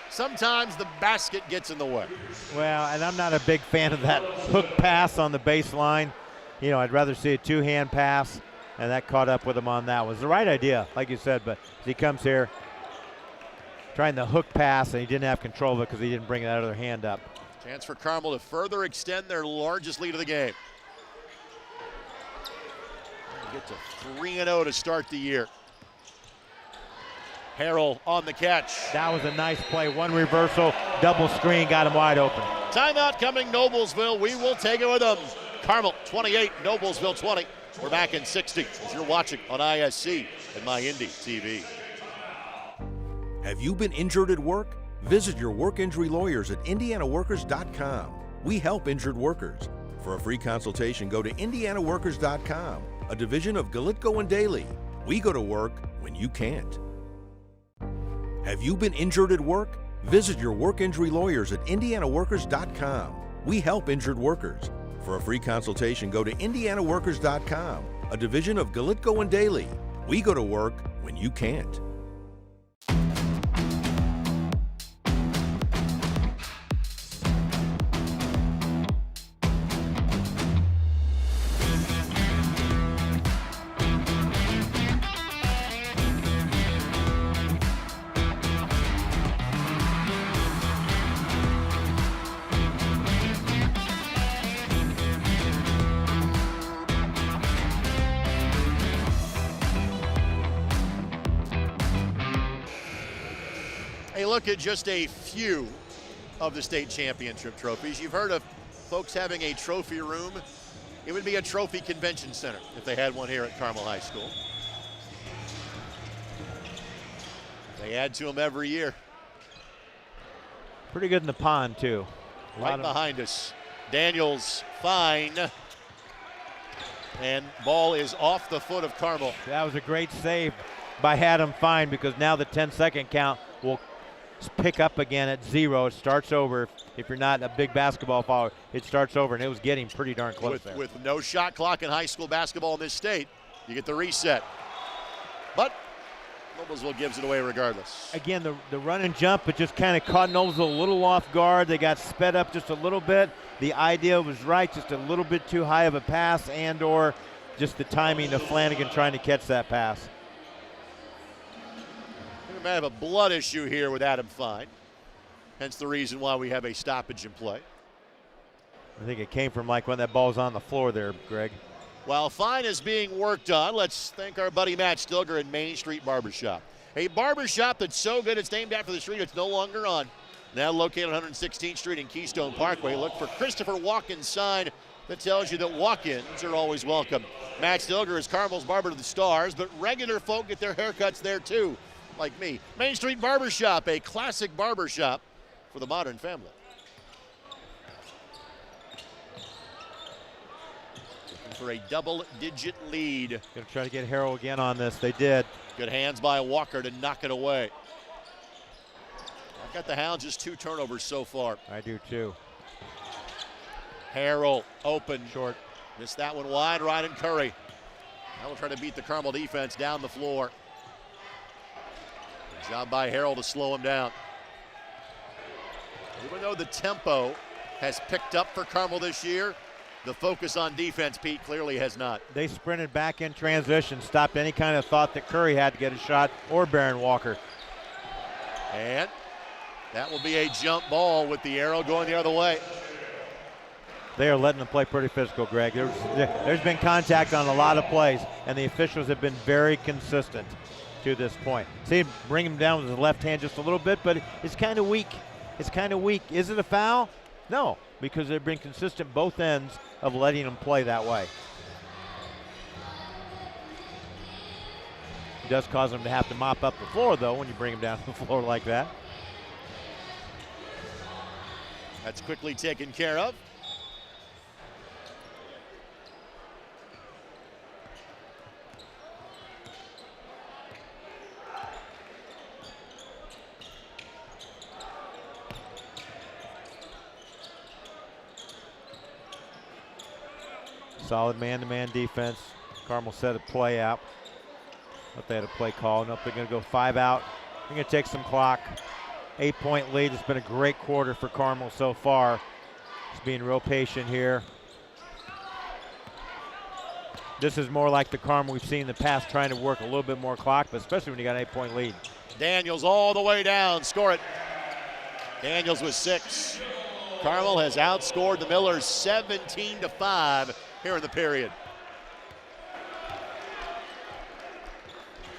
sometimes the basket gets in the way. Well, and I'm not a big fan of that hook pass on the baseline. You know, I'd rather see a two-hand pass, and that caught up with him on that. It was the right idea, like you said, but he comes here trying the hook pass, and he didn't have control of it because he didn't bring that other hand up. Chance for Carmel to further extend their largest lead of the game. Get to 3-0 to start the year. Harrell on the catch. That was a nice play. One reversal, double screen, got him wide open. Timeout coming, Noblesville. We will take it with them. Carmel 28, Noblesville 20. We're back in 60 as you're watching on ISC and MyIndy TV. Have you been injured at work? Visit your work injury lawyers at indianaworkers.com. We help injured workers. For a free consultation, go to indianaworkers.com, a division of Galitko and Daly. We go to work when you can't. Have you been injured at work? Visit your work injury lawyers at indianaworkers.com. We help injured workers. For a free consultation, go to indianaworkers.com, a division of Galitko and Daly. We go to work when you can't. Look at just a few of the state championship trophies. You've heard of folks having a trophy room. It would be a trophy convention center if they had one here at Carmel High School. They add to them every year. Pretty good in the pond, too. Right behind us. Daniels, Fine. And ball is off the foot of Carmel. That was a great save by Adam Fine because now the 10-second count will pick up again at 0. It starts over. If you're not a big basketball follower, it starts over, and it was getting pretty darn close there. With no shot clock in high school basketball in this state, you get the reset. But Noblesville gives it away regardless. Again, the run and jump, it just kind of caught Noblesville a little off guard. They got sped up just a little bit. The idea was right, just a little bit too high of a pass and or just the timing of Flanagan trying to catch that pass. We may have a blood issue here with Adam Fine. Hence the reason why we have a stoppage in play. I think it came from like when that ball's on the floor there, Greg. While Fine is being worked on, let's thank our buddy Matt Stilger at Main Street Barbershop. A barbershop that's so good it's named after the street it's no longer on. Now located on 116th Street and Keystone Parkway. Look for Christopher Walk-In sign that tells you that walk-ins are always welcome. Matt Stilger is Carmel's barber to the stars, but regular folk get their haircuts there too. like me. Main Street Barbershop, a classic barbershop for the modern family. Looking for a double-digit lead. Going to try to get Harrell again on this. They did. Good hands by Walker to knock it away. I've got the Hounds just 2 turnovers so far. I do too. Harrell open. Short. Missed that one wide. Ryan Curry. Now we'll try to beat the Carmel defense down the floor. Good job by Harrell to slow him down. Even though the tempo has picked up for Carmel this year, the focus on defense, Pete, clearly has not. They sprinted back in transition, stopped any kind of thought that Curry had to get a shot or Barron Walker. And that will be a jump ball with the arrow going the other way. They are letting them play pretty physical, Greg. There's been contact on a lot of plays, and the officials have been very consistent to this point. See him bring him down with his left hand just a little bit, but it's kind of weak. It's kind of weak. Is it a foul? No, because they've been consistent both ends of letting them play that way. It does cause them to have to mop up the floor, though, when you bring them down to the floor like that. That's quickly taken care of. Solid man-to-man defense. Carmel set a play out. But they had a play call. Nope, they're going to go 5 out. They're going to take some clock. 8-point lead. It's been a great quarter for Carmel so far. Just being real patient here. This is more like the Carmel we've seen in the past, trying to work a little bit more clock, but especially when you got an 8-point lead. Daniels all the way down. Score it. Daniels with 6. Carmel has outscored the Millers 17-5 here in the period.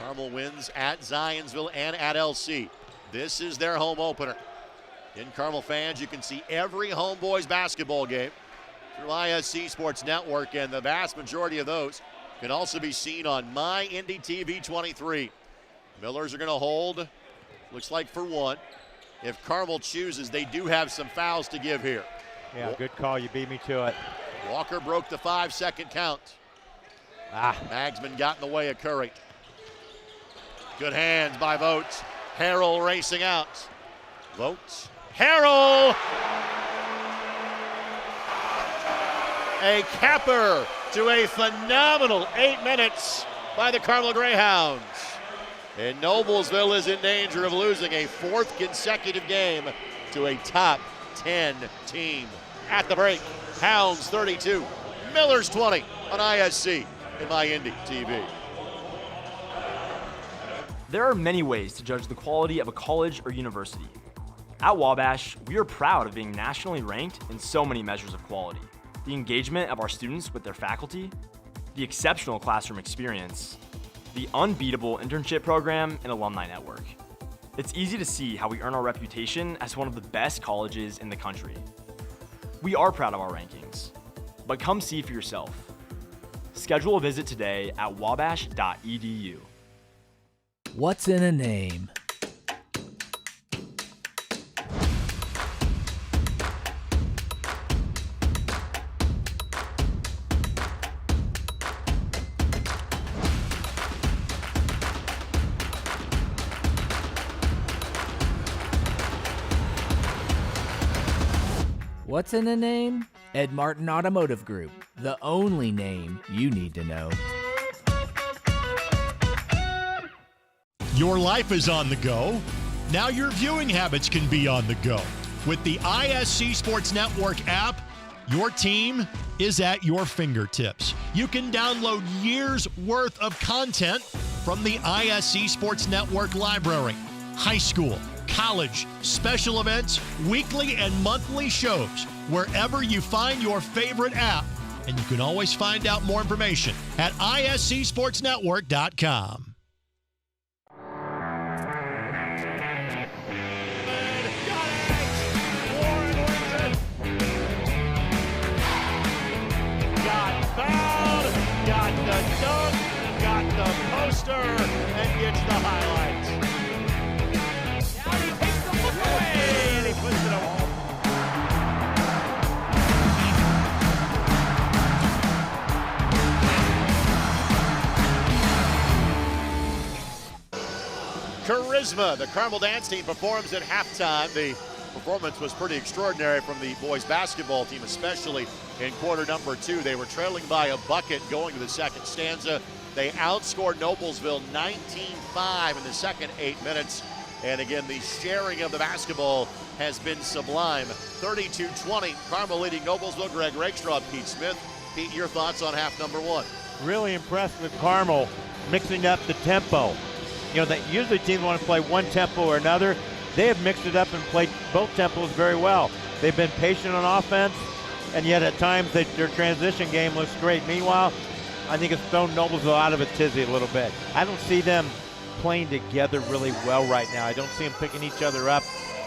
Carmel wins at Zionsville and at LC. This is their home opener. In Carmel fans, you can see every homeboys basketball game through ISC Sports Network, and the vast majority of those can also be seen on My Indy TV 23. Millers are going to hold, looks like for 1. If Carmel chooses, they do have some fouls to give here. Yeah, good call. You beat me to it. Walker broke the 5-second count. Magsman got in the way of Curry. Good hands by Votes. Harrell racing out. Votes. Harrell! A capper to a phenomenal 8 minutes by the Carmel Greyhounds. And Noblesville is in danger of losing a 4th consecutive game to a top 10 team. At the break, Hounds 32, Millers 20 on ISC and My Indy TV. There are many ways to judge the quality of a college or university. At Wabash, we are proud of being nationally ranked in so many measures of quality. The engagement of our students with their faculty, the exceptional classroom experience, the unbeatable internship program and alumni network. It's easy to see how we earn our reputation as one of the best colleges in the country. We are proud of our rankings, but come see for yourself. Schedule a visit today at wabash.edu. What's in a name? What's in a name? Ed Martin Automotive Group, the only name you need to know. Your life is on the go. Now your viewing habits can be on the go. With the ISC Sports Network app, your team is at your fingertips. You can download years' worth of content from the ISC Sports Network library. High school, college, special events, weekly and monthly shows, wherever you find your favorite app. And you can always find out more information at iscsportsnetwork.com. Got the dunk, got the poster, and gets the highlights. charisma. The Carmel dance team performs at halftime. The performance was pretty extraordinary from the boys basketball team, especially in quarter number 2. They were trailing by a bucket going to the second stanza. They outscored Noblesville 19-5 in the second 8 minutes. And again, the sharing of the basketball has been sublime. 32-20, Carmel leading Noblesville. Greg Rakestraw, Pete Smith. Pete, your thoughts on half number 1? Really impressed with Carmel mixing up the tempo. You know, that usually teams want to play one tempo or another. They have mixed it up and played both tempos very well. They've been patient on offense, and yet at times their transition game looks great. Meanwhile, I think it's thrown Noblesville out of a tizzy a little bit. I don't see them playing together really well right now. I don't see them picking each other up,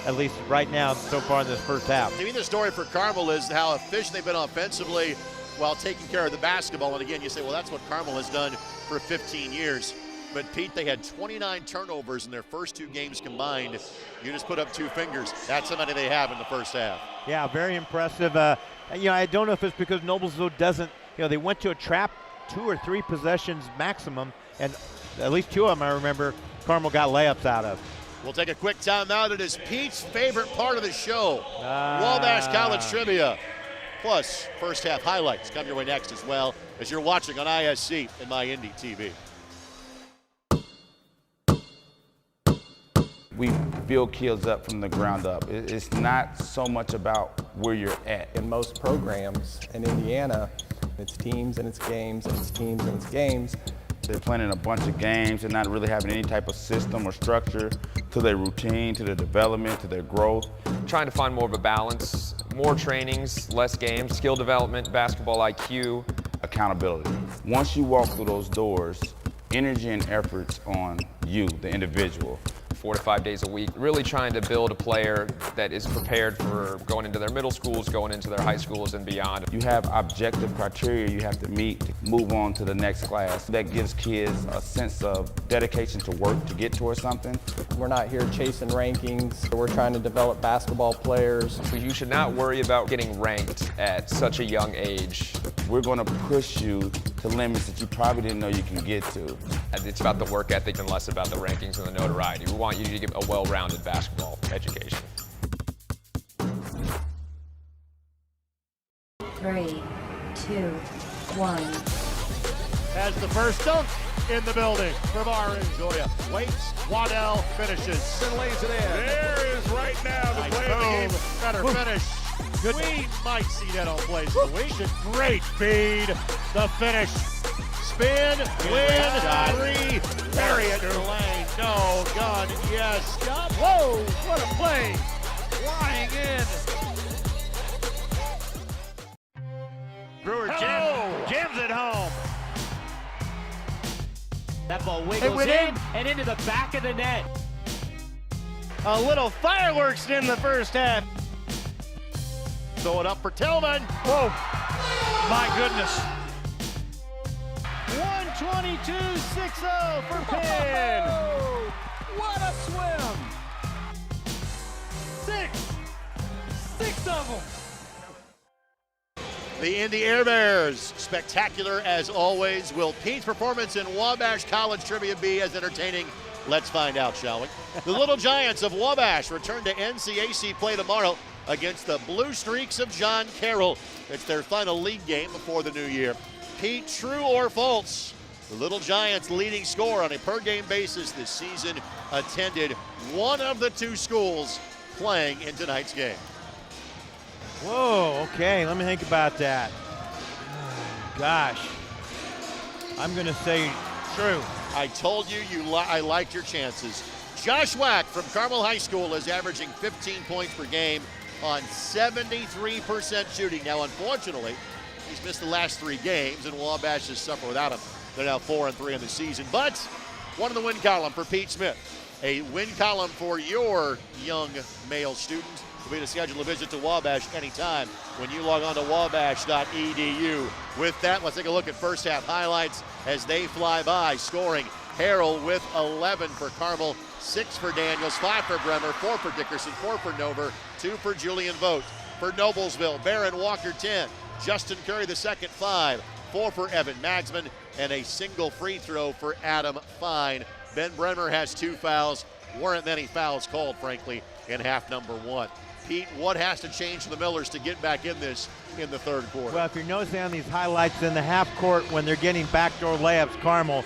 at least right now so far in this first half. To me, the story for Carmel is how efficient they've been offensively while taking care of the basketball. And again, you say, well, that's what Carmel has done for 15 years. But Pete, they had 29 turnovers in their first 2 games combined. You just put up 2 fingers. That's how many they have in the first half. Yeah, very impressive. You know, I don't know if it's because Noblesville doesn't, you know, they went to a trap 2 or 3 possessions maximum, and at least 2 of them I remember Carmel got layups out of. We'll take a quick timeout. It is Pete's favorite part of the show, Wabash College Trivia. Plus, first half highlights come your way next as well as you're watching on ISC and My Indy TV. We build kids up from the ground up. It's not so much about where you're at. In most programs in Indiana, it's teams and it's games and it's teams and it's games. They're playing in a bunch of games and not really having any type of system or structure to their routine, to their development, to their growth. Trying to find more of a balance, more trainings, less games, skill development, basketball IQ. Accountability. Once you walk through those doors, energy and effort's on you, the individual. 4 to 5 days a week, really trying to build a player that is prepared for going into their middle schools, going into their high schools and beyond. You have objective criteria you have to meet to move on to the next class. That gives kids a sense of dedication to work to get towards something. We're not here chasing rankings. We're trying to develop basketball players. So you should not worry about getting ranked at such a young age. We're going to push you to limits that you probably didn't know you can get to. It's about the work ethic and less about the rankings and the notoriety. We want you to get a well-rounded basketball education. 3, 2, 1. Has the first dunk in the building from Zoya. Waits, Waddell finishes. And lays it in. There is right now the play of the game. Better finish. Good. We might see that on plays of the week. Great feed. The finish. Spin, win, 3. Bury it in the lane. No, gun, yes. Whoa, what a play. Flying in. Brewer jams it home. That ball wiggles in and into the back of the net. A little fireworks in the first half. Throw it up for Tillman. Whoa, my goodness. 122-60 for Penn. What a swim. 6 of them. The Indy Air Bears, spectacular as always. Will Pete's performance in Wabash College Trivia be as entertaining? Let's find out, shall we? The Little Giants of Wabash return to NCAC play tomorrow against the Blue Streaks of John Carroll. It's their final league game before the new year. Pete, true or false? The Little Giants' leading scorer on a per-game basis this season attended one of the 2 schools playing in tonight's game. Whoa, okay, let me think about that. Gosh, I'm going to say true. I told you I liked your chances. Josh Wack from Carmel High School is averaging 15 points per game on 73% shooting. Now, unfortunately, he's missed the last 3 games, and Wabash has suffered without him. They're now 4-3 in the season, but one in the win column for Pete Smith. A win column for your young male students will be to schedule a visit to Wabash anytime when you log on to wabash.edu. With that, let's take a look at first half highlights as they fly by. Scoring, Harrell with 11 for Carmel, 6 for Daniels, 5 for Bremer, 4 for Dickerson, 4 for Nover, 2 for Julian Vogt. For Noblesville, Barron Walker 10, Justin Curry the second 5, 4 for Evan Magsman, and a single free throw for Adam Fine. Ben Bremer has 2 fouls. weren't many fouls called, frankly, in half number one. Pete, what has to change for the Millers to get back in this in the third quarter? Well, if you're noticing on these highlights in the half court when they're getting backdoor layups, Carmel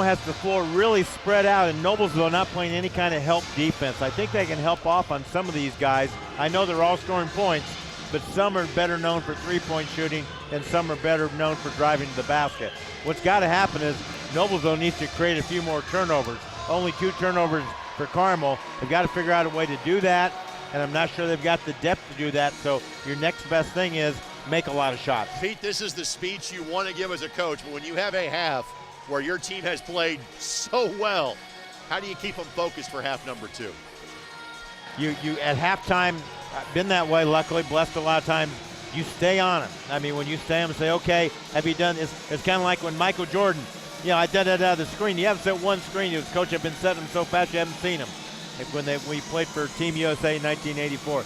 has the floor really spread out, and Noblesville not playing any kind of help defense. I think they can help off on some of these guys. I know they're all scoring points, but some are better known for three-point shooting, and some are better known for driving to the basket. What's got to happen is Noblesville needs to create a few more turnovers. Only 2 turnovers for Carmel. They've got to figure out a way to do that, and I'm not sure they've got the depth to do that, so your next best thing is make a lot of shots. Pete, this is the speech you want to give as a coach, but when you have a half where your team has played so well, how do you keep them focused for half number two? You at halftime, I've been that way, luckily, blessed a lot of times, you stay on them. I mean, when you stay on them and say, okay, have you done this? It's kind of like when Michael Jordan, I did the screen. You haven't set one screen. His coach had been setting them so fast you haven't seen them. Like when we played for Team USA in 1984.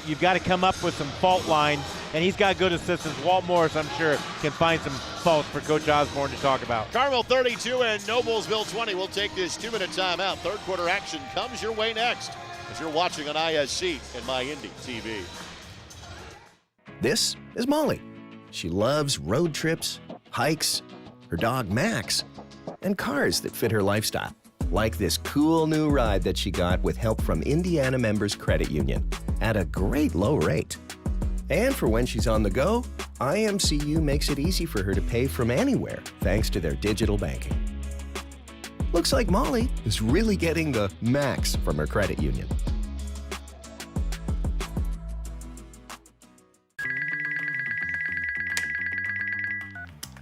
You've got to come up with some fault lines, and he's got good assistants. Walt Morris, I'm sure, can find some faults for Coach Osborne to talk about. Carmel 32 and Noblesville 20. We'll take this 2-minute timeout. Third quarter action comes your way next as you're watching on ISC and MyIndy TV. This is Molly. She loves road trips, hikes, her dog Max, and cars that fit her lifestyle. Like this cool new ride that she got with help from Indiana Members Credit Union at a great low rate. And for when she's on the go, IMCU makes it easy for her to pay from anywhere thanks to their digital banking. Looks like Molly is really getting the max from her credit union.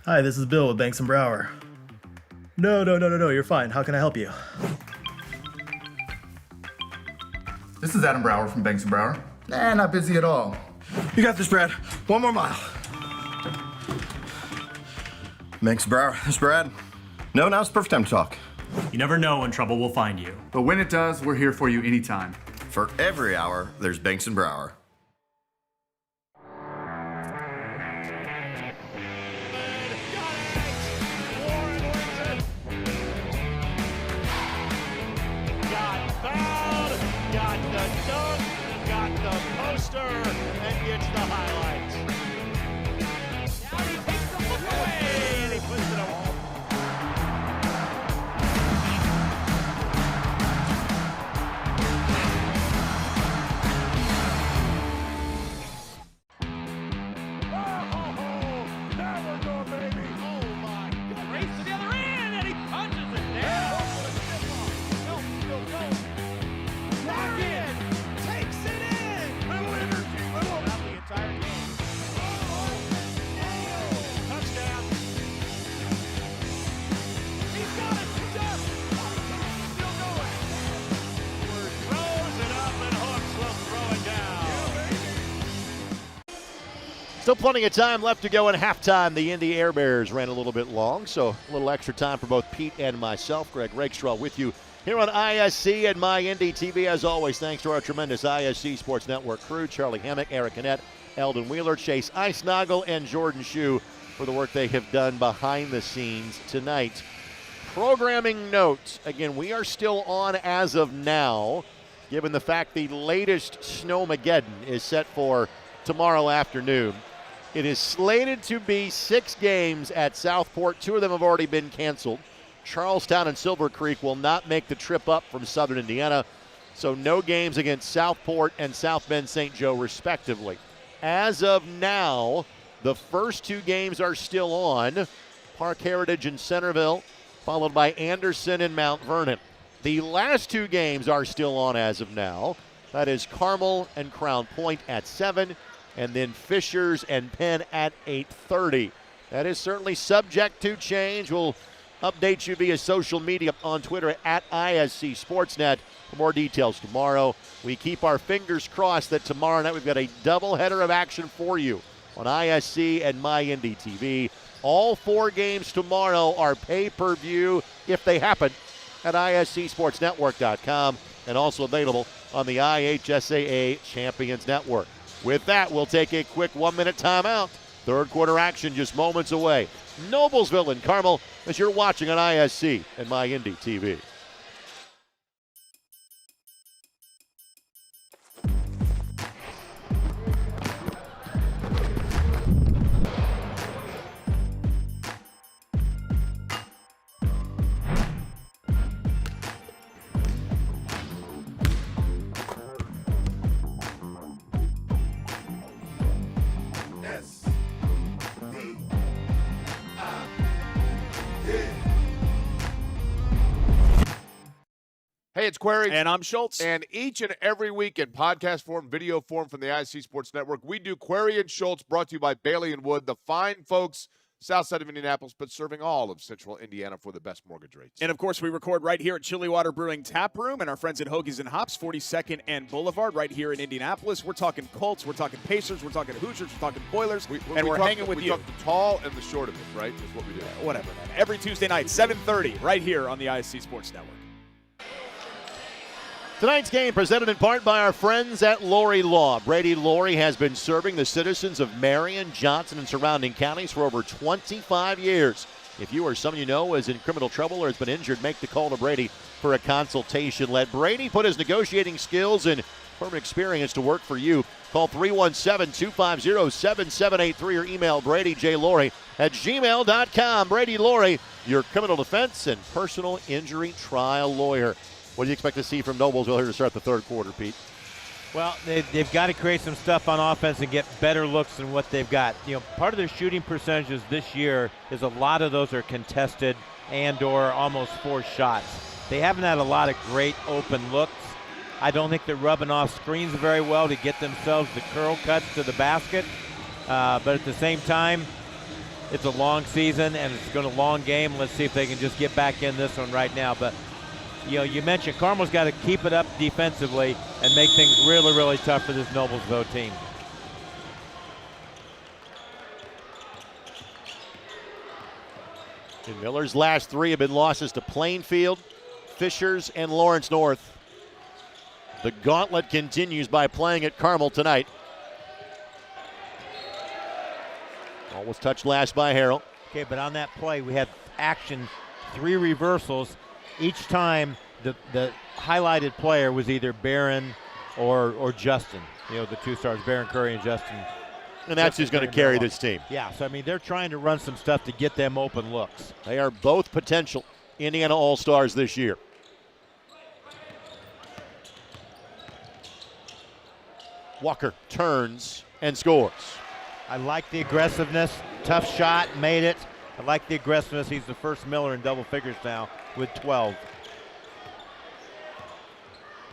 Hi, this is Bill with Banks & Brower. No, you're fine. How can I help you? This is Adam Brower from Banks & Brower. Nah, not busy at all. You got this, Brad. One more mile. Banks & Brower, this is Brad. No, now's the perfect time to talk. You never know when trouble will find you. But when it does, we're here for you anytime. For every hour, there's Banks & Brower. And gets the highlights. Now he takes the look away and he puts it away. There we go, baby. Oh my God. Race to the other end and he punches it down. Lock in. Takes it in. Little energy. Little. Not the entire game. Touchdown. He's got it. He does. Still going. Throws it up and Hooks will throw it down. Still plenty of time left to go in halftime. The Indy Air Bears ran a little bit long, so a little extra time for both Pete and myself. Greg Rakestraw with you here on ISC and MyIndy TV. As always, thanks to our tremendous ISC Sports Network crew, Charlie Hammock, Eric Annette, Eldon Wheeler, Chase Eisnagel, and Jordan Shue for the work they have done behind the scenes tonight. Programming note, again, we are still on as of now, given the fact the latest Snowmageddon is set for tomorrow afternoon. It is slated to be 6 games at Southport. 2 of them have already been canceled. Charlestown and Silver Creek will not make the trip up from Southern Indiana, so no games against Southport and South Bend St. Joe respectively. As of now, the first 2 games are still on. Park Heritage and Centerville, followed by Anderson and Mount Vernon. The last 2 games are still on as of now. That is Carmel and Crown Point at 7, and then Fishers and Penn at 8:30. That is certainly subject to change. We'll update you via social media on Twitter at ISC Sportsnet for more details tomorrow. We keep our fingers crossed that tomorrow night we've got a doubleheader of action for you on ISC and MyIndy TV. All 4 games tomorrow are pay-per-view, if they happen, at ISCSportsNetwork.com and also available on the IHSAA Champions Network. With that, we'll take a quick 1-minute timeout. Third quarter action just moments away. Noblesville and Carmel as you're watching on ISC and MyIndy TV. Hey, it's Query. And I'm Schultz. And each and every week in podcast form, video form from the ISC Sports Network, we do Query and Schultz, brought to you by Bailey and Wood, the fine folks south side of Indianapolis, but serving all of central Indiana for the best mortgage rates. And, of course, we record right here at Chili Water Brewing Tap Room and our friends at Hoagies and Hops, 42nd and Boulevard, right here in Indianapolis. We're talking Colts, we're talking Pacers, we're talking Hoosiers, we're talking Boilers, we're hanging with you. We talk the tall and the short of it, right, is what we do. Whatever, man. Every Tuesday night, 7:30, right here on the ISC Sports Network. Tonight's game presented in part by our friends at Lori Law. Brady Lori has been serving the citizens of Marion, Johnson, and surrounding counties for over 25 years. If you or someone you know is in criminal trouble or has been injured, make the call to Brady for a consultation. Let Brady put his negotiating skills and firm experience to work for you. Call 317-250-7783 or email bradyjlaurie@gmail.com. Brady Lori, your criminal defense and personal injury trial lawyer. What do you expect to see from Noblesville here to start the third quarter, Pete? Well, they've got to create some stuff on offense and get better looks than what they've got. You know, part of their shooting percentages this year is a lot of those are contested and or almost forced shots. They haven't had a lot of great open looks. I don't think they're rubbing off screens very well to get themselves the curl cuts to the basket. But at the same time, it's a long season and it's going to long game. Let's see if they can just get back in this one right now. But you know, you mentioned Carmel's got to keep it up defensively and make things really, really tough for this Noblesville team. And Miller's last three have been losses to Plainfield, Fishers, and Lawrence North. The gauntlet continues by playing at Carmel tonight. Ball was touched last by Harrell. Okay, but on that play, we had action, 3 reversals. Each time the highlighted player was either Barron or Justin. You know, the 2 stars, Barron Curry and Justin. And that's who's going to carry this team. Yeah, so I mean, they're trying to run some stuff to get them open looks. They are both potential Indiana All-Stars this year. Walker turns and scores. I like the aggressiveness. Tough shot, made it. I like the aggressiveness. He's the first Miller in double figures now with 12.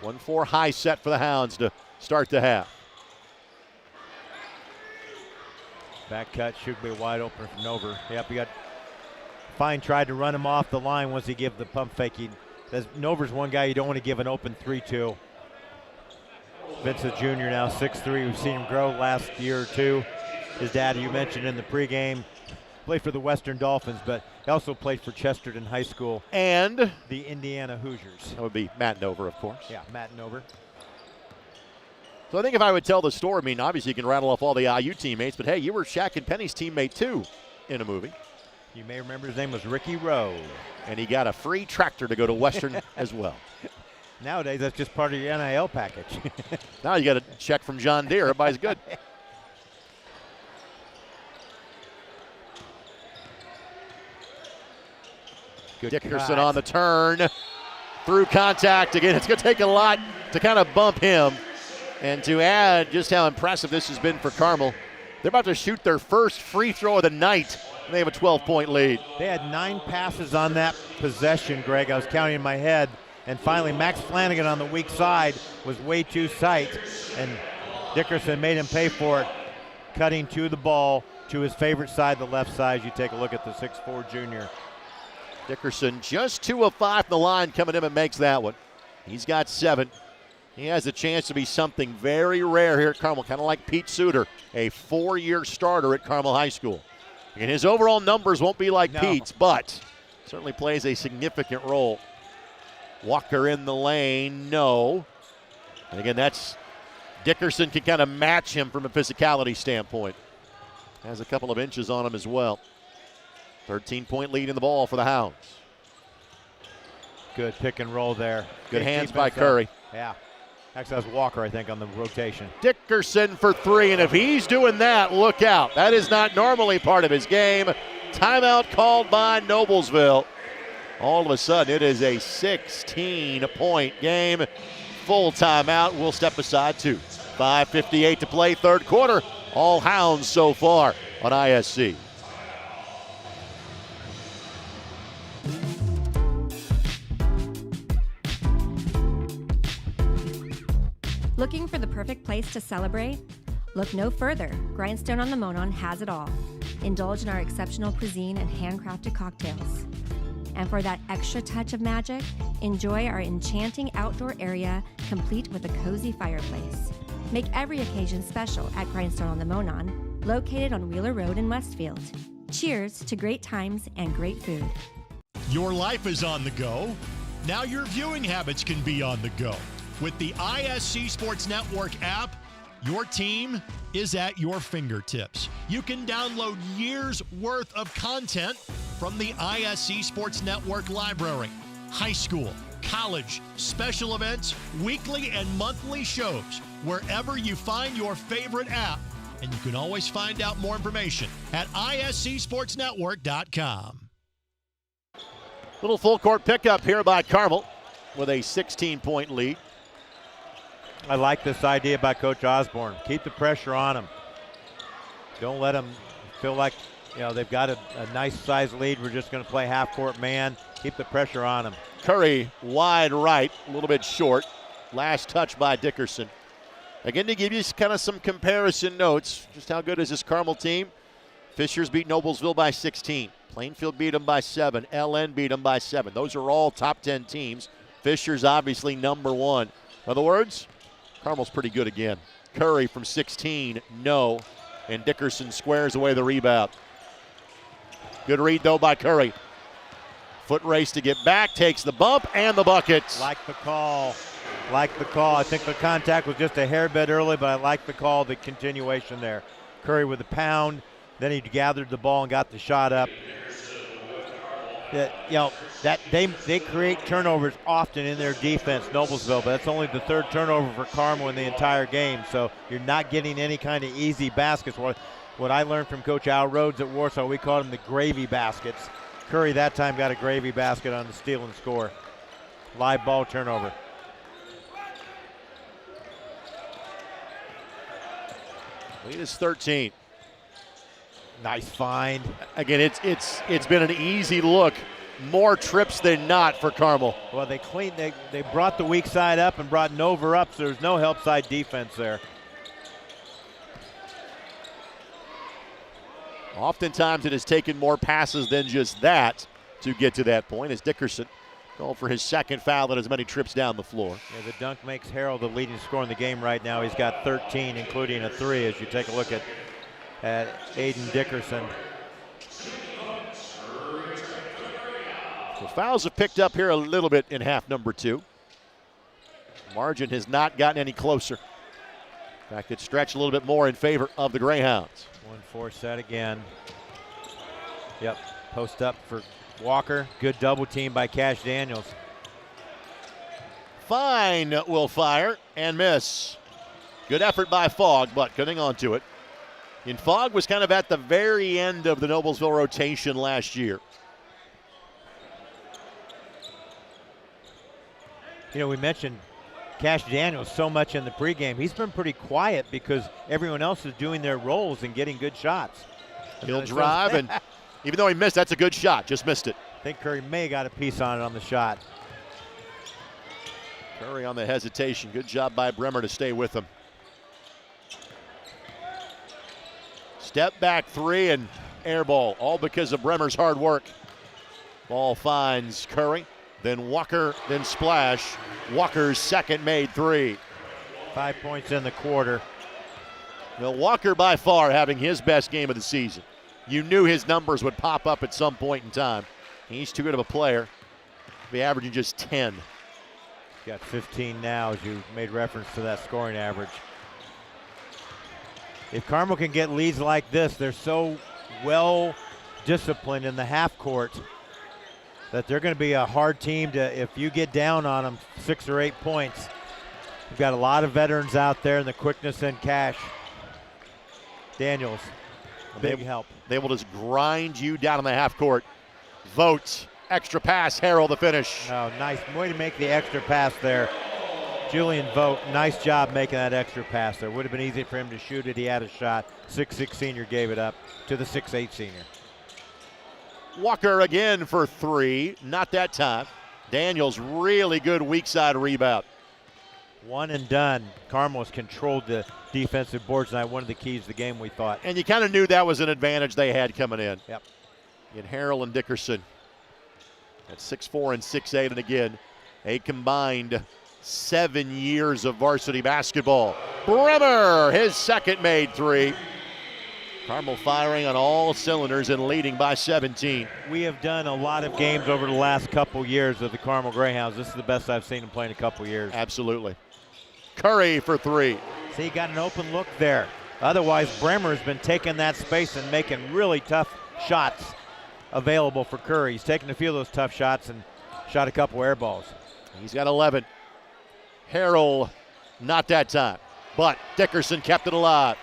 1-4 high set for the Hounds to start the half. Back cut should be wide open from Nover. Yep, you got Fine tried to run him off the line once he gave the pump fake. Nover's one guy you don't want to give an open 3-2. Vincent Jr. now 6'3". We've seen him grow last year or two. His dad, you mentioned in the pregame, played for the Western Dolphins, but he also played for Chesterton High School and the Indiana Hoosiers. That would be Matt Nover, of course. Yeah, Matt Nover. So I think if I would tell the story, I mean, obviously you can rattle off all the IU teammates, but hey, you were Shaq and Penny's teammate too in a movie. You may remember his name was Ricky Rowe. And he got a free tractor to go to Western as well. Nowadays, that's just part of your NIL package. Now you got a check from John Deere. Everybody's good. Good Dickerson cut. on the turn. Through contact again. It's going to take a lot to kind of bump him. And to add just how impressive this has been for Carmel, they're about to shoot their first free throw of the night. And they have a 12-point lead. They had 9 passes on that possession, Greg. I was counting in my head. And finally, Max Flanagan on the weak side was way too tight. And Dickerson made him pay for it, cutting to the ball to his favorite side, the left side. You take a look at the 6'4" junior. Dickerson just 2 of 5 from the line coming in and makes that one. He's got 7. He has a chance to be something very rare here at Carmel, kind of like Pete Suter, a 4-year starter at Carmel High School. And his overall numbers won't be like Pete's, but certainly plays a significant role. Walker in the lane, no. And again, that's Dickerson can kind of match him from a physicality standpoint. Has a couple of inches on him as well. 13-point lead in the ball for the Hounds. Good pick and roll there. Good hands by Curry. Yeah. Actually, that was Walker, I think, on the rotation. Dickerson for 3, and if he's doing that, look out. That is not normally part of his game. Timeout called by Noblesville. All of a sudden, it is a 16-point game. Full timeout. We'll step aside too. 5:58 to play, third quarter. All Hounds so far on ISC. perfect place to celebrate? Look no further. Grindstone on the Monon has it all. Indulge in our exceptional cuisine and handcrafted cocktails. And for that extra touch of magic, enjoy our enchanting outdoor area, complete with a cozy fireplace. Make every occasion special at Grindstone on the Monon, located on Wheeler Road in Westfield. Cheers to great times and great food. Your life is on the go. Now your viewing habits can be on the go. With the ISC Sports Network app, your team is at your fingertips. You can download years' worth of content from the ISC Sports Network library. High school, college, special events, weekly and monthly shows, wherever you find your favorite app. And you can always find out more information at iscsportsnetwork.com. Little full court pickup here by Carmel with a 16-point lead. I like this idea by Coach Osborne. Keep the pressure on them. Don't let them feel like, they've got a nice size lead. We're just going to play half-court man. Keep the pressure on them. Curry wide right, a little bit short. Last touch by Dickerson. Again, to give you kind of some comparison notes, just how good is this Carmel team? Fishers beat Noblesville by 16. Plainfield beat them by 7. LN beat them by 7. Those are all top 10 teams. Fishers obviously number 1. In other words, Carmel's pretty good again. Curry from 16, no. And Dickerson squares away the rebound. Good read, though, by Curry. Foot race to get back, takes the bump and the bucket. Like the call. I think the contact was just a hair bit early, but I like the call, the continuation there. Curry with a pound, then he gathered the ball and got the shot up. They create turnovers often in their defense, Noblesville, but that's only the third turnover for Carmel in the entire game, so you're not getting any kind of easy baskets. What I learned from Coach Al Rhodes at Warsaw, we called them the gravy baskets. Curry that time got a gravy basket on the steal and score. Live ball turnover. Lead is 13. Nice find. Again, it's been an easy look. More trips than not for Carmel. Well, they brought the weak side up and brought Nova up, so there's no help side defense there. Oftentimes it has taken more passes than just that to get to that point as Dickerson going for his second foul and as many trips down the floor. Yeah, the dunk makes Harrell the leading scorer in the game right now. He's got 13, including a 3 as you take a look at Aiden Dickerson. So fouls have picked up here a little bit in half number 2. Margin has not gotten any closer. In fact, it's stretched a little bit more in favor of the Greyhounds. 1-4 set again. Yep, post up for Walker. Good double team by Cash Daniels. Fine will fire and miss. Good effort by Fogg, but getting onto it. And Fogg was kind of at the very end of the Noblesville rotation last year. We mentioned Cash Daniels so much in the pregame. He's been pretty quiet because everyone else is doing their roles and getting good shots. He'll drive, and even though he missed, that's a good shot. Just missed it. I think Curry may have got a piece on it on the shot. Curry on the hesitation. Good job by Bremer to stay with him. Step back 3 and air ball, all because of Bremer's hard work. Ball finds Curry, then Walker, then splash. Walker's second made 3. 5 points in the quarter. Well, Walker by far having his best game of the season. You knew his numbers would pop up at some point in time. He's too good of a player. He'll be averaging just 10. Got 15 now, as you made reference to that scoring average. If Carmel can get leads like this, they're so well disciplined in the half court that they're going to be a hard team to, if you get down on them 6 or 8 points. You've got a lot of veterans out there, and the quickness and Cash Daniels, big help. They will just grind you down on the half court. Vogt, extra pass, Harrell the finish. Oh, nice way to make the extra pass there. Julian Vogt, nice job making that extra pass there. Would have been easy for him to shoot it. He had a shot. 6'6" senior gave it up to the 6'8" senior. Walker again for 3. Not that time. Daniels really good weak side rebound. One and done. Carmel has controlled the defensive boards tonight. One of the keys to the game, we thought. And you kind of knew that was an advantage they had coming in. Yep. In Harrell and Dickerson at 6'4" and 6'8", and again, a combined 7 years of varsity basketball. Bremer, his second made three. Carmel firing on all cylinders and leading by 17. We have done a lot of games over the last couple years of the Carmel Greyhounds. This is the best I've seen them play in a couple years. Absolutely. Curry for three. See, he got an open look there. Otherwise, Bremer has been taking that space and making really tough shots available for Curry. He's taken a few of those tough shots and shot a couple air balls. He's got 11. Harrell, not that time. But Dickerson kept it alive.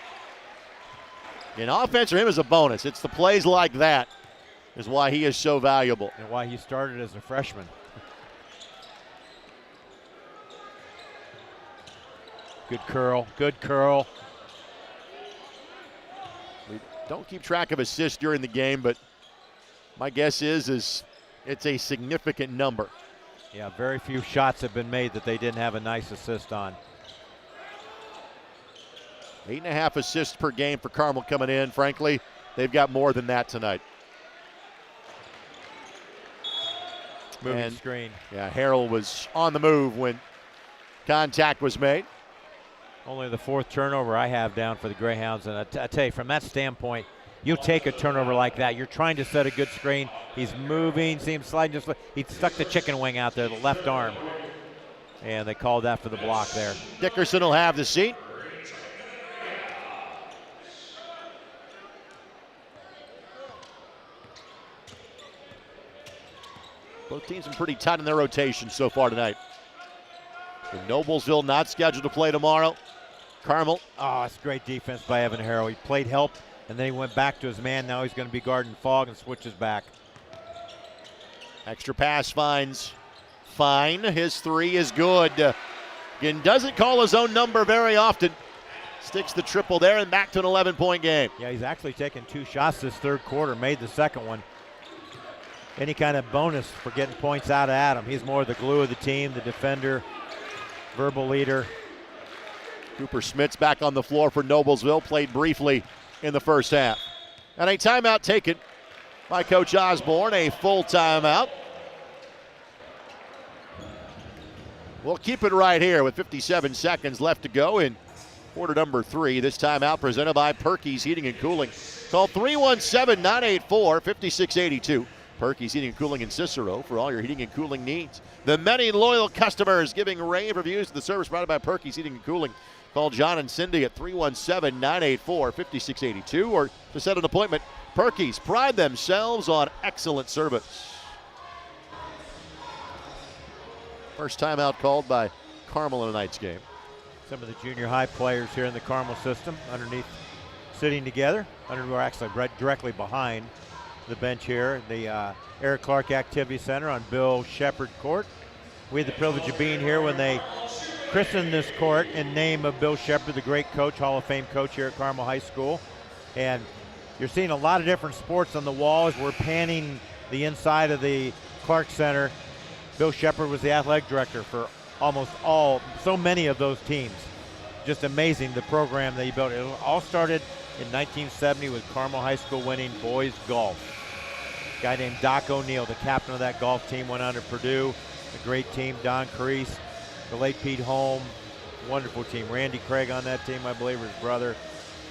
In offense for him is a bonus. It's the plays like that is why he is so valuable. And why he started as a freshman. Good curl, good curl. We don't keep track of assists during the game, but my guess is it's a significant number. Yeah, very few shots have been made that they didn't have a nice assist on. 8.5 assists per game for Carmel coming in. Frankly, they've got more than that tonight. Moving screen. Yeah, Harrell was on the move when contact was made. Only the fourth turnover I have down for the Greyhounds. And I tell you, from that standpoint, you take a turnover like that. You're trying to set a good screen. He's moving, see him sliding. He stuck the chicken wing out there, the left arm. And they called that for the block there. Dickerson will have the seat. Both teams have been pretty tight in their rotation so far tonight. The Noblesville not scheduled to play tomorrow. Carmel. Oh, it's great defense by Evan Harrell. He played help, and then he went back to his man. Now he's going to be guarding Fogg and switches back. Extra pass finds Fine. His three is good. Again, doesn't call his own number very often. Sticks the triple there and back to an 11-point game. Yeah, he's actually taken 2 shots this third quarter, made the second one. Any kind of bonus for getting points out of Adam. He's more the glue of the team, the defender, verbal leader. Cooper Smith's back on the floor for Noblesville, played briefly in the first half. And a timeout taken by Coach Osborne, a full timeout. We'll keep it right here with 57 seconds left to go in quarter number 3. This timeout presented by Perky's Heating and Cooling. Call 317-984-5682. Perky's Heating and Cooling in Cicero for all your heating and cooling needs. The many loyal customers giving rave reviews to the service provided by Perky's Heating and Cooling. Call John and Cindy at 317-984-5682 or to set an appointment. Perky's pride themselves on excellent service. First timeout called by Carmel in tonight's game. Some of the junior high players here in the Carmel system underneath, sitting together, or actually right directly behind the bench here, the Eric Clark Activity Center on Bill Shepard Court. We had the privilege of being here when they christened this court in name of Bill Shepard, the great coach, Hall of Fame coach here at Carmel High School. And you're seeing a lot of different sports on the wall as we're panning the inside of the Clark Center. Bill Shepard was the athletic director for almost so many of those teams. Just amazing the program that he built. It all started in 1970 with Carmel High School winning boys golf. A guy named Doc O'Neill, the captain of that golf team, went on to Purdue. A great team, Don Crease, the late Pete Holm, wonderful team. Randy Craig on that team, I believe, his brother.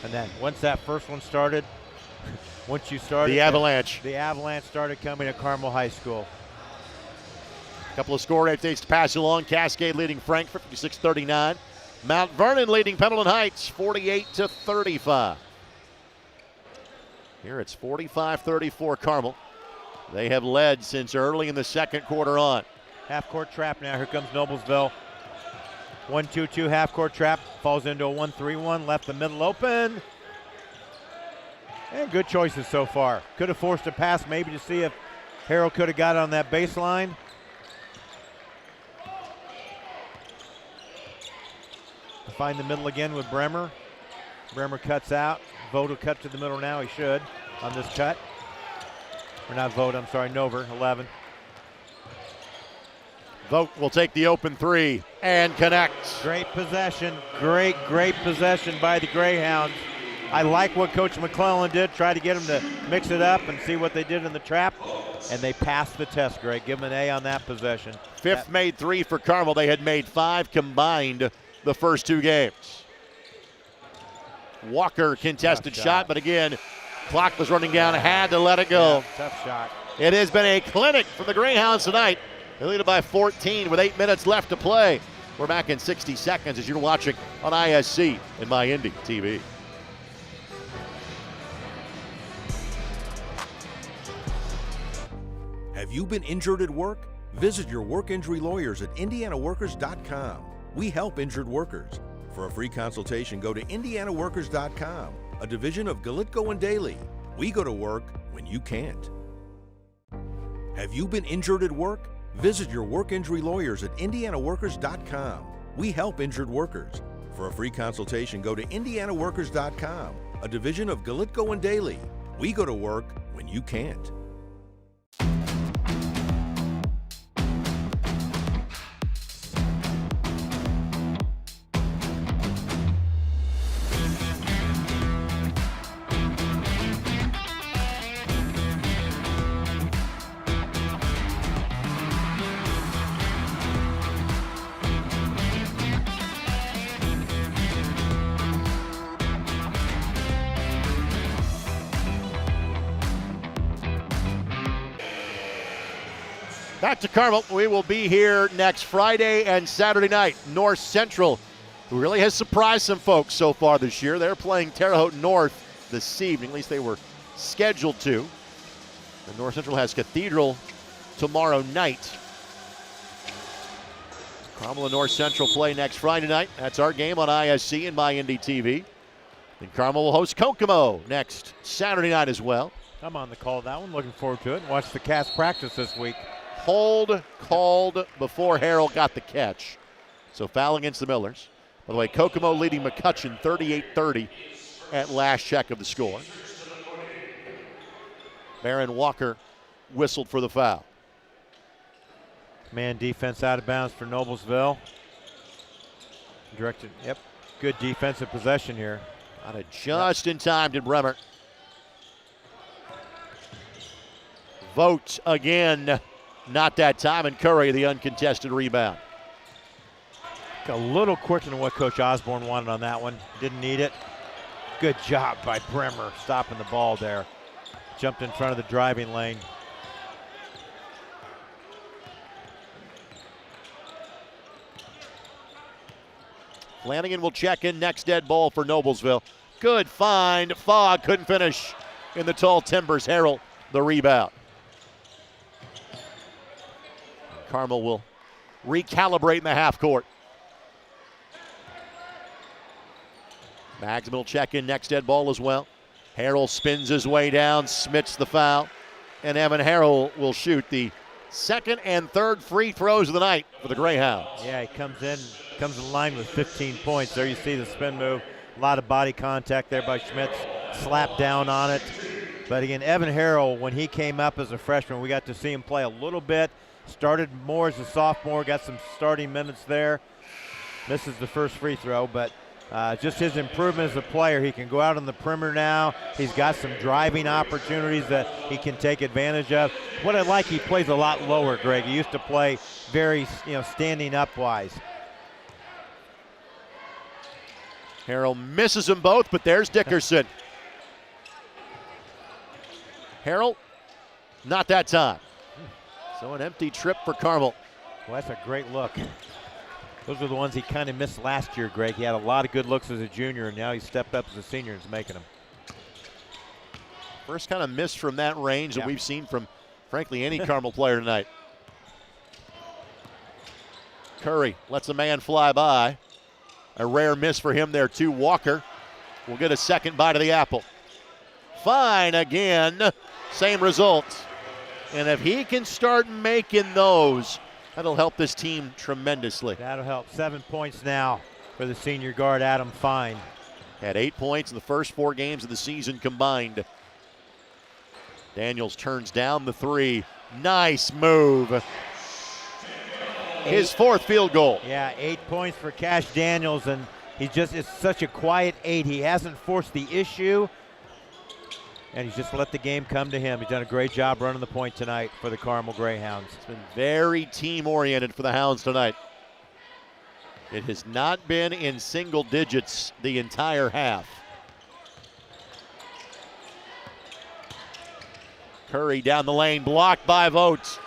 And then once that first one started, the Avalanche. The Avalanche started coming to Carmel High School. A couple of score updates to pass along. Cascade leading Frankfort 56-39. Mount Vernon leading Pendleton Heights 48-35. Here it's 45-34 Carmel. They have led since early in the second quarter on. Half-court trap now. Here comes Noblesville. 1-2-2 half-court trap. Falls into a 1-3-1. Left the middle open. And good choices so far. Could have forced a pass maybe to see if Harrell could have got on that baseline. Find the middle again with Bremer. Bremer cuts out. Vogt will cut to the middle now. He should on this cut. Or not Vogt, I'm sorry, Nover, 11. Vogt will take the open three and connects. Great possession. Great possession by the Greyhounds. I like what Coach McClellan did, try to get them to mix it up and see what they did in the trap, and they passed the test, Greg. Give them an A on that possession. Fifth made three for Carmel. They had made 5 combined the first 2 games. Walker contested shot, but again, clock was running down, had to let it go. Yeah, tough shot. It has been a clinic for the Greyhounds tonight. They lead it by 14 with 8 minutes left to play. We're back in 60 seconds as you're watching on ISC and MyIndy TV. Have you been injured at work? Visit your work injury lawyers at indianaworkers.com. We help injured workers. For a free consultation, go to indianaworkers.com, a division of Galitko and Daly. We go to work when you can't. Have you been injured at work? Visit your work injury lawyers at indianaworkers.com. We help injured workers. For a free consultation, go to indianaworkers.com, a division of Galitko and Daly. We go to work when you can't. Back to Carmel. We will be here next Friday and Saturday night. North Central, who really has surprised some folks so far this year. They're playing Terre Haute North this evening. At least they were scheduled to. And North Central has Cathedral tomorrow night. Carmel and North Central play next Friday night. That's our game on ISC and MyIndy TV. And Carmel will host Kokomo next Saturday night as well. I'm on the call that one. Looking forward to it. Watch the Cats practice this week. Hold called before Harrell got the catch. So foul against the Millers. By the way, Kokomo leading McCutcheon 38-30 at last check of the score. Baron Walker whistled for the foul. Man defense out of bounds for Noblesville. Directed, yep. Good defensive possession here. Got it just in time to Bremer. Vogt again. Not that time, and Curry the uncontested rebound. A little quicker than what Coach Osborne wanted on that one. Didn't need it. Good job by Bremer stopping the ball there. Jumped in front of the driving lane. Flanagan will check in next dead ball for Noblesville. Good find. Fogg couldn't finish in the tall timbers. Harrell the rebound. Carmel will recalibrate in the half court. Magsman will check in next dead ball as well. Harrell spins his way down, smits the foul, and Evan Harrell will shoot the second and third free throws of the night for the Greyhounds. Yeah, he comes in line with 15 points. There you see the spin move. A lot of body contact there by Schmitz. Slap down on it. But again, Evan Harrell, when he came up as a freshman, we got to see him play a little bit. Started more as a sophomore, got some starting minutes there. Misses the first free throw, but just his improvement as a player. He can go out on the perimeter now. He's got some driving opportunities that he can take advantage of. What I like, he plays a lot lower, Greg. He used to play very, standing up wise. Harrell misses them both, but there's Dickerson. Harrell, not that time. So an empty trip for Carmel. Well, that's a great look. Those are the ones he kind of missed last year, Greg. He had a lot of good looks as a junior, and now he stepped up as a senior and is making them. First kind of miss from that range that we've seen from, frankly, any Carmel player tonight. Curry lets a man fly by. A rare miss for him there, too. Walker will get a second bite of the apple. Fine again. Same result. And if he can start making those, that'll help this team tremendously. That'll help. 7 points now for the senior guard, Adam Fine. Had 8 points in the first 4 games of the season combined. Daniels turns down the three. Nice move. his fourth field goal. Yeah, 8 points for Cash Daniels, and it's such a quiet 8. He hasn't forced the issue, and he's just let the game come to him. He's done a great job running the point tonight for the Carmel Greyhounds. It's been very team-oriented for the Hounds tonight. It has not been in single digits the entire half. Curry down the lane, blocked by Vogt.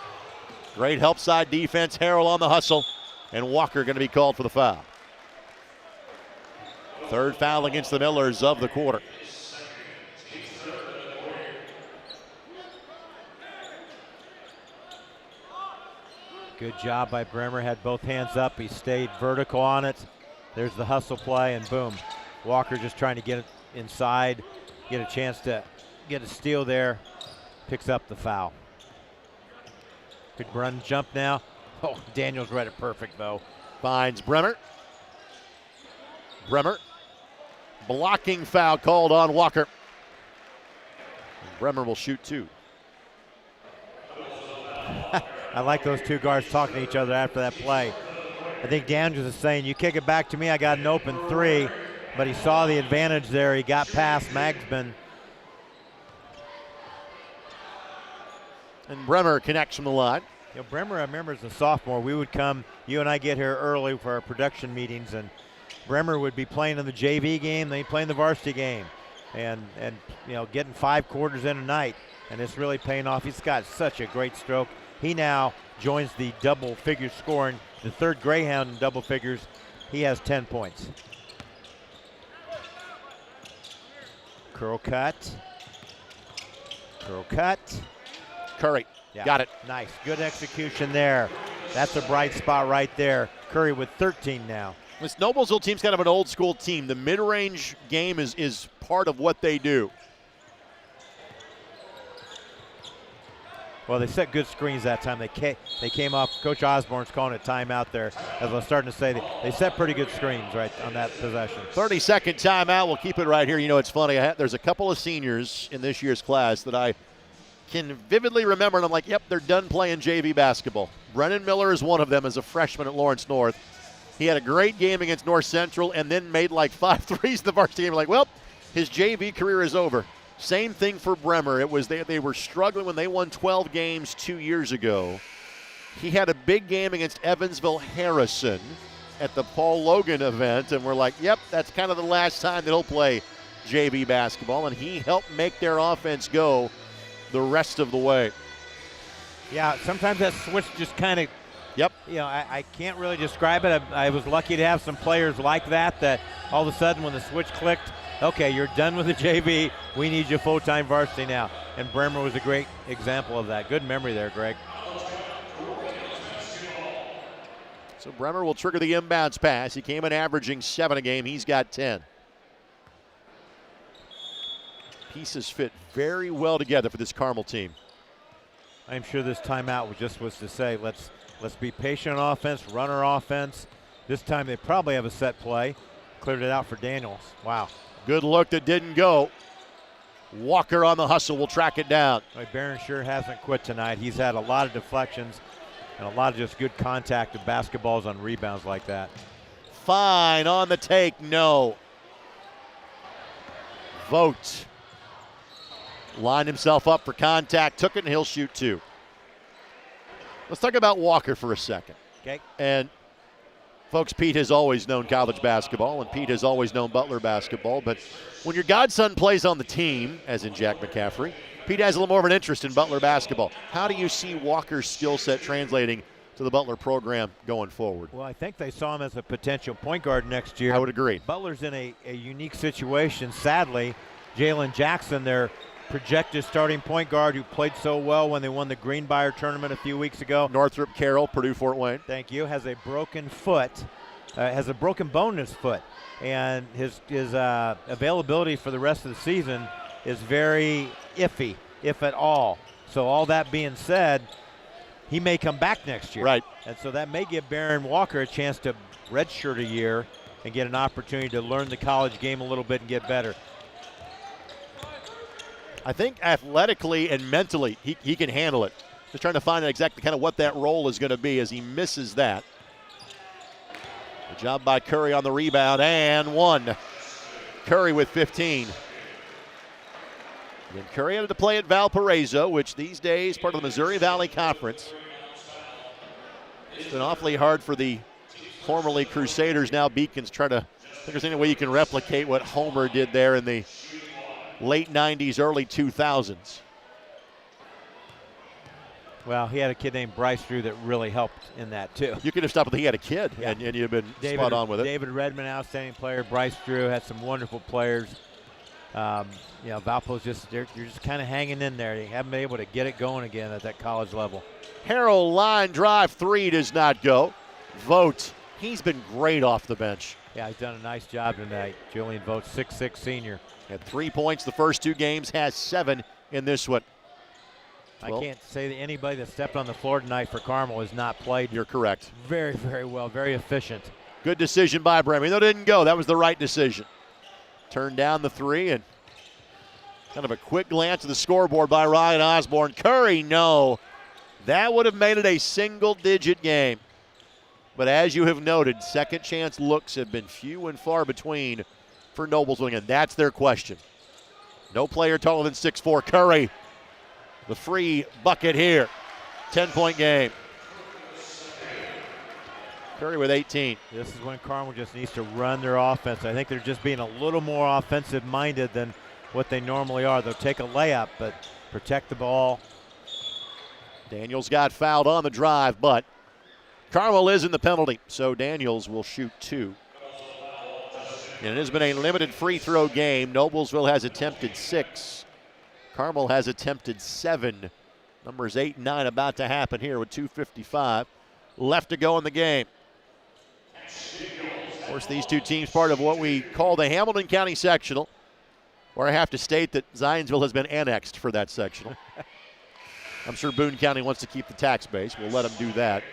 Great help side defense. Harrell on the hustle, and Walker going to be called for the foul. Third foul against the Millers of the quarter. Good job by Bremer, had both hands up. He stayed vertical on it. There's the hustle play, and boom. Walker just trying to get it inside, get a chance to get a steal there. Picks up the foul. Good run jump now. Oh, Daniels read it perfect, though. Finds Bremer. Bremer. Blocking foul called on Walker. Bremer will shoot 2. I like those two guards talking to each other after that play. I think Daniels is saying, you kick it back to me, I got an open 3. But he saw the advantage there. He got past Magsman. And Bremer connects from the line. You know, Bremer, I remember as a sophomore, we would come, you and I get here early for our production meetings, and Bremer would be playing in the JV game, then he'd play in the varsity game, and you know, getting 5 quarters in a night, and it's really paying off. He's got such a great stroke. He now joins the double figure scoring, the third Greyhound in double figures. He has 10 points. Curl cut. Curl cut. Curry, yeah, got it. Nice, good execution there. That's a bright spot right there. Curry with 13 now. This Noblesville team's kind of an old school team. The mid-range game is part of what they do. Well, they set good screens that time. They came off. Coach Osborne's calling it timeout there. As I was starting to say, they set pretty good screens right on that possession. 30-second timeout. We'll keep it right here. You know, it's funny. There's a couple of seniors in this year's class that I can vividly remember, and I'm like, yep, they're done playing JV basketball. Brennan Miller is one of them as a freshman at Lawrence North. He had a great game against North Central and then made like 5 threes in the varsity game. Like, well, his JV career is over. Same thing for Bremer. It was they were struggling when they won 12 games 2 years ago. He had a big game against Evansville Harrison at the Paul Logan event, and we're like, yep, that's kind of the last time that he'll play JV basketball, and he helped make their offense go the rest of the way. Yeah, sometimes that switch just kind of, yep. You know, I can't really describe it. I was lucky to have some players like that all of a sudden when the switch clicked, okay, you're done with the JV. We need you full-time varsity now. And Bremer was a great example of that. Good memory there, Greg. So Bremer will trigger the inbounds pass. He came in averaging 7 a game. He's got 10. Pieces fit very well together for this Carmel team. I'm sure this timeout was to say, let's be patient on offense, run our offense. This time they probably have a set play. Cleared it out for Daniels. Wow. Good look that didn't go. Walker on the hustle will track it down. Barron sure hasn't quit tonight. He's had a lot of deflections and a lot of just good contact of basketballs on rebounds like that. Fine on the take, no. Vogt lined himself up for contact, took it, and he'll shoot 2. Let's talk about Walker for a second. Okay. And folks, Pete has always known college basketball, and Pete has always known Butler basketball, but when your godson plays on the team, as in Jack McCaffrey, Pete has a little more of an interest in Butler basketball. How do you see Walker's skill set translating to the Butler program going forward? Well, I think they saw him as a potential point guard next year. I would agree. Butler's in a unique situation. Sadly, Jalen Jackson, their projected starting point guard who played so well when they won the Greenbrier tournament a few weeks ago. Northrop Carroll, Purdue Fort Wayne. Thank you. Has a broken foot, has a broken bone in his foot. And his availability for the rest of the season is very iffy, if at all. So all that being said, he may come back next year. Right. And so that may give Barron Walker a chance to redshirt a year and get an opportunity to learn the college game a little bit and get better. I think athletically and mentally, he can handle it. Just trying to find out exactly kind of what that role is going to be as he misses that. Good job by Curry on the rebound, and one. Curry with 15. And Curry had to play at Valparaiso, which these days part of the Missouri Valley Conference. It's been awfully hard for the formerly Crusaders, now Beacons, try to think there's any way you can replicate what Homer did there in the late 90s, early 2000s. Well, he had a kid named Bryce Drew that really helped in that, too. You could have stopped with he had a kid, and you'd have been spot on with it. David Redmond, outstanding player. Bryce Drew had some wonderful players. Valpo's you're just kind of hanging in there. You haven't been able to get it going again at that college level. Harrell line drive three does not go. Vogt, he's been great off the bench. Yeah, he's done a nice job tonight. Julian Vogt, 6'6" senior. Had 3 points the first 2 games, has 7 in this one. I can't say that anybody that stepped on the floor tonight for Carmel has not played. You're correct. Very, very well, very efficient. Good decision by Bremer. Even though it didn't go, that was the right decision. Turned down the 3 and kind of a quick glance at the scoreboard by Ryan Osborne. Curry, no. That would have made it a single-digit game. But as you have noted, second chance looks have been few and far between for Noblesville, and that's their question. No player taller than 6'4". Curry, the free bucket here. 10-point game. Curry with 18. This is when Carmel just needs to run their offense. I think they're just being a little more offensive-minded than what they normally are. They'll take a layup, but protect the ball. Daniels got fouled on the drive, but Carmel is in the penalty, so Daniels will shoot 2. And it has been a limited free throw game. Noblesville has attempted 6. Carmel has attempted 7. Numbers 8 and 9 about to happen here with 2:55 left to go in the game. Of course, these two teams part of what we call the Hamilton County Sectional, where I have to state that Zionsville has been annexed for that sectional. I'm sure Boone County wants to keep the tax base. We'll let them do that.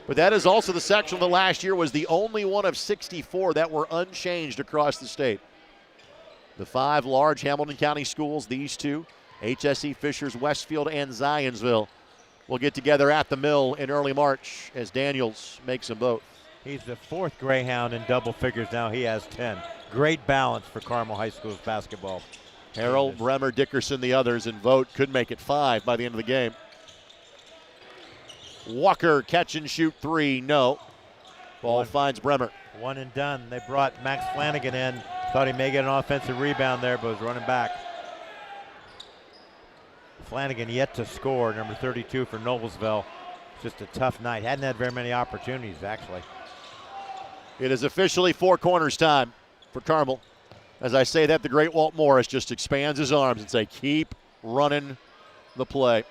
But that is also the sectional that last year was the only one of 64 that were unchanged across the state. The 5 large Hamilton County schools, these two, HSE, Fishers, Westfield, and Zionsville, will get together at the Mill in early March as Daniels makes them both. He's the 4th Greyhound in double figures now. He has 10. Great balance for Carmel High School's basketball. Harrell, Bremer, Dickerson, the others, and Vogt could make it 5 by the end of the game. Walker, catch and shoot 3, no. Ball finds Bremer. One and done. They brought Max Flanagan in. Thought he may get an offensive rebound there, but was running back. Flanagan yet to score, number 32 for Noblesville. It's just a tough night. Hadn't had very many opportunities, actually. It is officially 4 corners time for Carmel. As I say that, the great Walt Morris just expands his arms and say, keep running the play.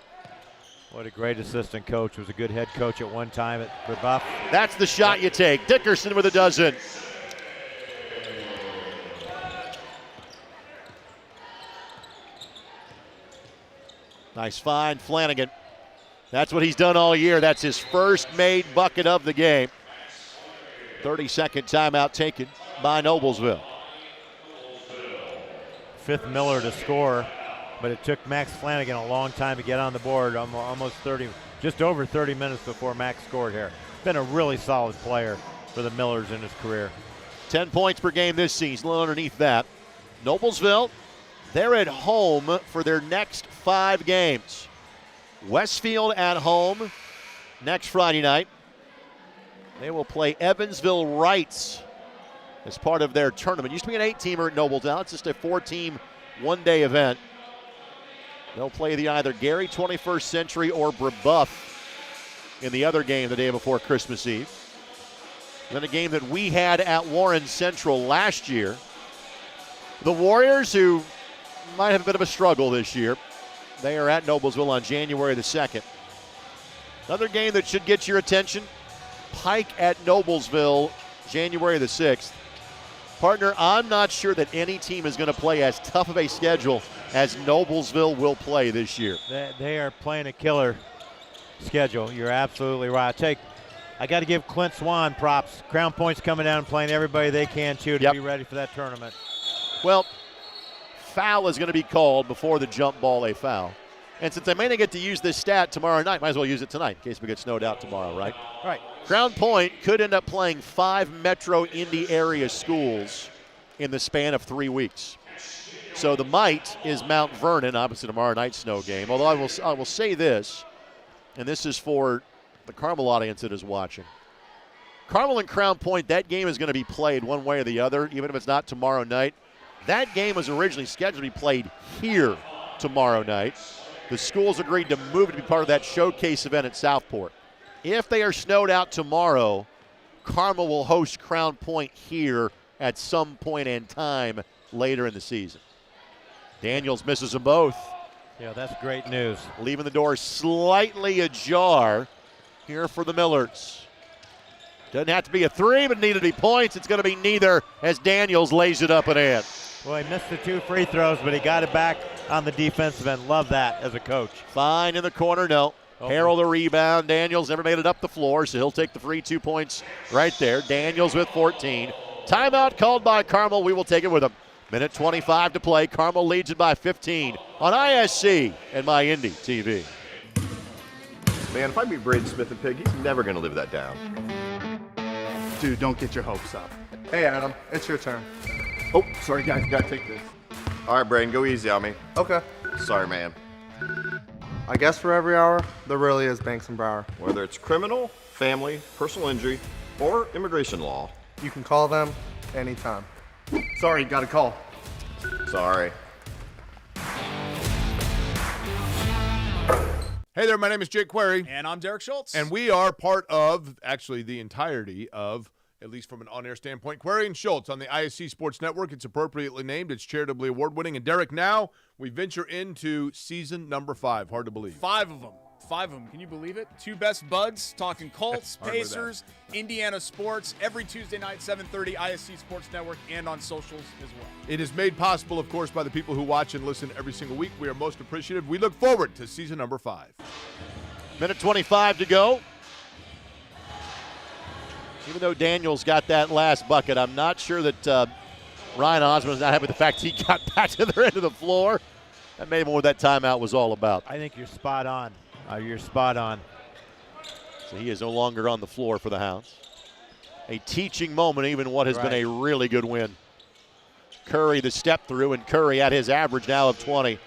What a great assistant coach. Was a good head coach at one time at Brebeuf. That's the shot you take. Dickerson with a dozen. Nice find, Flanagan. That's what he's done all year. That's his first made bucket of the game. 30-second timeout taken by Noblesville. 5th Miller to score, but it took Max Flanagan a long time to get on the board, almost 30, just over 30 minutes before Max scored here. Been a really solid player for the Millers in his career. 10 points per game this season, a little underneath that. Noblesville, they're at home for their next 5 games. Westfield at home next Friday night. They will play Evansville Rights as part of their tournament. Used to be an 8-teamer at Noble. Now it's just a 4-team one-day event. They'll play either Gary 21st Century or Brebeuf in the other game the day before Christmas Eve. Then a game that we had at Warren Central last year. The Warriors, who might have a bit of a struggle this year, they are at Noblesville on January the 2nd. Another game that should get your attention, Pike at Noblesville, January the 6th. Partner, I'm not sure that any team is going to play as tough of a schedule as Noblesville will play this year. They are playing a killer schedule. You're absolutely right. I got to give Clint Swan props. Crown Point's coming down and playing everybody they can, too, to be ready for that tournament. Well, foul is going to be called before the jump ball, a foul. And since I may not get to use this stat tomorrow night, might as well use it tonight in case we get snowed out tomorrow, right? Right. Crown Point could end up playing 5 Metro Indy area schools in the span of 3 weeks. So the might is Mount Vernon, obviously tomorrow night's snow game. Although I will say this, and this is for the Carmel audience that is watching. Carmel and Crown Point, that game is going to be played one way or the other, even if it's not tomorrow night. That game was originally scheduled to be played here tomorrow night. The schools agreed to move it to be part of that showcase event at Southport. If they are snowed out tomorrow, Carmel will host Crown Point here at some point in time later in the season. Daniels misses them both. Yeah, that's great news. Leaving the door slightly ajar here for the Millers. Doesn't have to be a 3, but needed to be points. It's going to be neither as Daniels lays it up and in. Well, he missed the 2 free throws, but he got it back on the defensive end. Love that as a coach. Fine in the corner, no. Harrell the rebound. Daniels never made it up the floor, so he'll take the free 2 points right there. Daniels with 14. Timeout called by Carmel. We will take it with him. Minute 25 to play. Carmel leads it by 15 on ISC and My Indy TV. Man, if I meet Braden Smith and Pig, he's never going to live that down. Dude, don't get your hopes up. Hey, Adam, it's your turn. Oh, sorry, guys. Got to take this. All right, Braden, go easy on me. Okay. Sorry, man. I guess for every hour, there really is Banks and Brower. Whether it's criminal, family, personal injury, or immigration law. You can call them anytime. Sorry, got a call. Sorry. Hey there, my name is Jake Query. And I'm Derek Schultz. And we are part of, actually the entirety of, at least from an on-air standpoint, Query and Schultz on the ISC Sports Network. It's appropriately named. It's charitably award-winning. And Derek, now we venture into season number 5. Hard to believe. 5 of them. 5 of them. Can you believe it? 2 best buds talking Colts, Pacers, Indiana sports every Tuesday night, 7:30, ISC Sports Network, and on socials as well. It is made possible, of course, by the people who watch and listen every single week. We are most appreciative. We look forward to season number 5. Minute 25 to go. Even though Daniels got that last bucket, I'm not sure that Ryan Osmond is not happy with the fact he got back to their end of the floor. That may have been what that timeout was all about. I think you're spot on. You're spot on. So he is no longer on the floor for the Hounds. A teaching moment, even what has been a really good win. Curry the step through, and Curry at his average now of 20.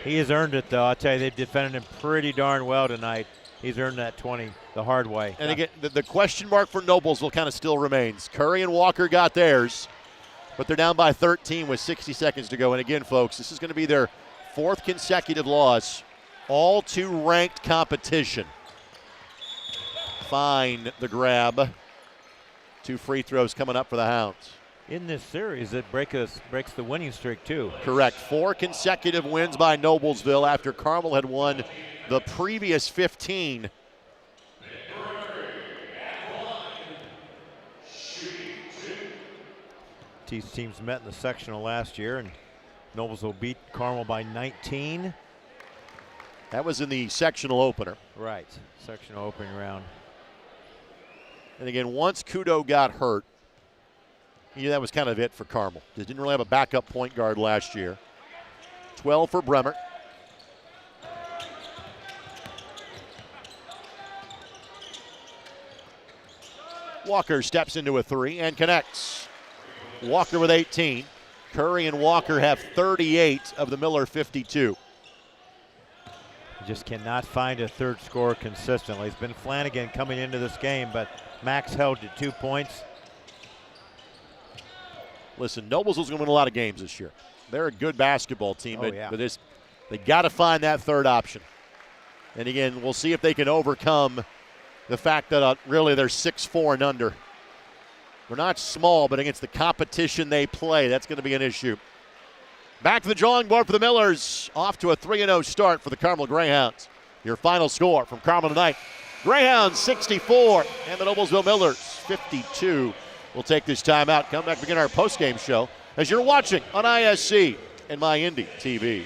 He has earned it, though. I'll tell you, they've defended him pretty darn well tonight. He's earned that 20 the hard way. And again, the question mark for Noblesville kind of still remains. Curry and Walker got theirs, but they're down by 13 with 60 seconds to go. And again, folks, this is going to be their 4th consecutive loss, all to ranked competition. Fine the grab. 2 free throws coming up for the Hounds. In this series, it breaks the winning streak, too. Correct. 4 consecutive wins by Noblesville after Carmel had won the previous 15. These teams met in the sectional last year, and Noblesville beat Carmel by 19. That was in the sectional opener. Right, sectional opening round. And again, once Kudo got hurt, that was kind of it for Carmel. They didn't really have a backup point guard last year. 12 for Bremer. Walker steps into a 3 and connects. Walker with 18. Curry and Walker have 38 of the Miller 52. You just cannot find a third scorer consistently. It's been Flanagan coming into this game, but Max held to 2 points. Listen, Noblesville's going to win a lot of games this year. They're a good basketball team, but yeah. They got to find that third option. And again, we'll see if they can overcome the fact that really they're 6'4" and under. We're not small, but against the competition they play, that's going to be an issue. Back to the drawing board for the Millers. Off to a 3-0 start for the Carmel Greyhounds. Your final score from Carmel tonight: Greyhounds 64 and the Noblesville Millers 52. We'll take this time out. Come back, begin our post-game show as you're watching on ISC and My Indy TV.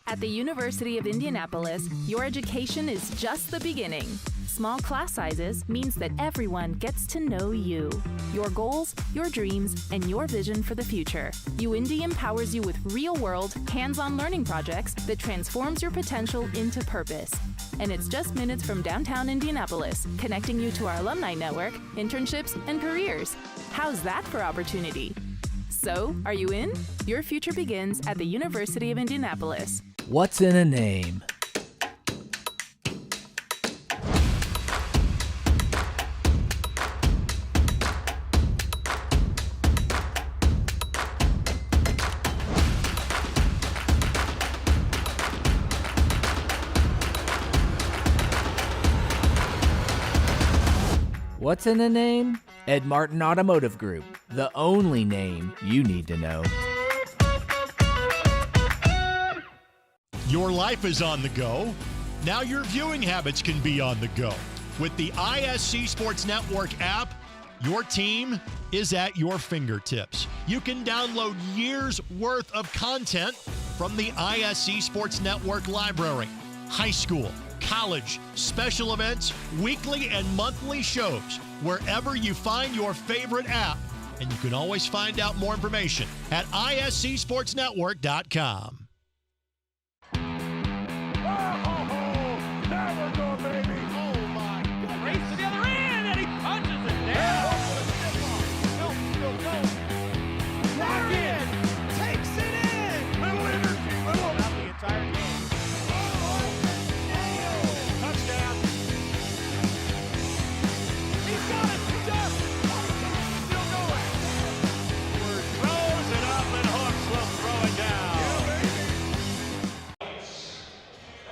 At the University of Indianapolis, your education is just the beginning. Small class sizes means that everyone gets to know you, your goals, your dreams, and your vision for the future. UIndy empowers you with real-world, hands-on learning projects that transforms your potential into purpose. And it's just minutes from downtown Indianapolis, connecting you to our alumni network, internships, and careers. How's that for opportunity? So, are you in? Your future begins at the University of Indianapolis. What's in a name? What's in a name? Ed Martin Automotive Group, the only name you need to know. Your life is on the go. Now your viewing habits can be on the go. With the ISC Sports Network app, your team is at your fingertips. You can download years' worth of content from the ISC Sports Network library. High school, college, special events, weekly and monthly shows, wherever you find your favorite app. And you can always find out more information at iscsportsnetwork.com.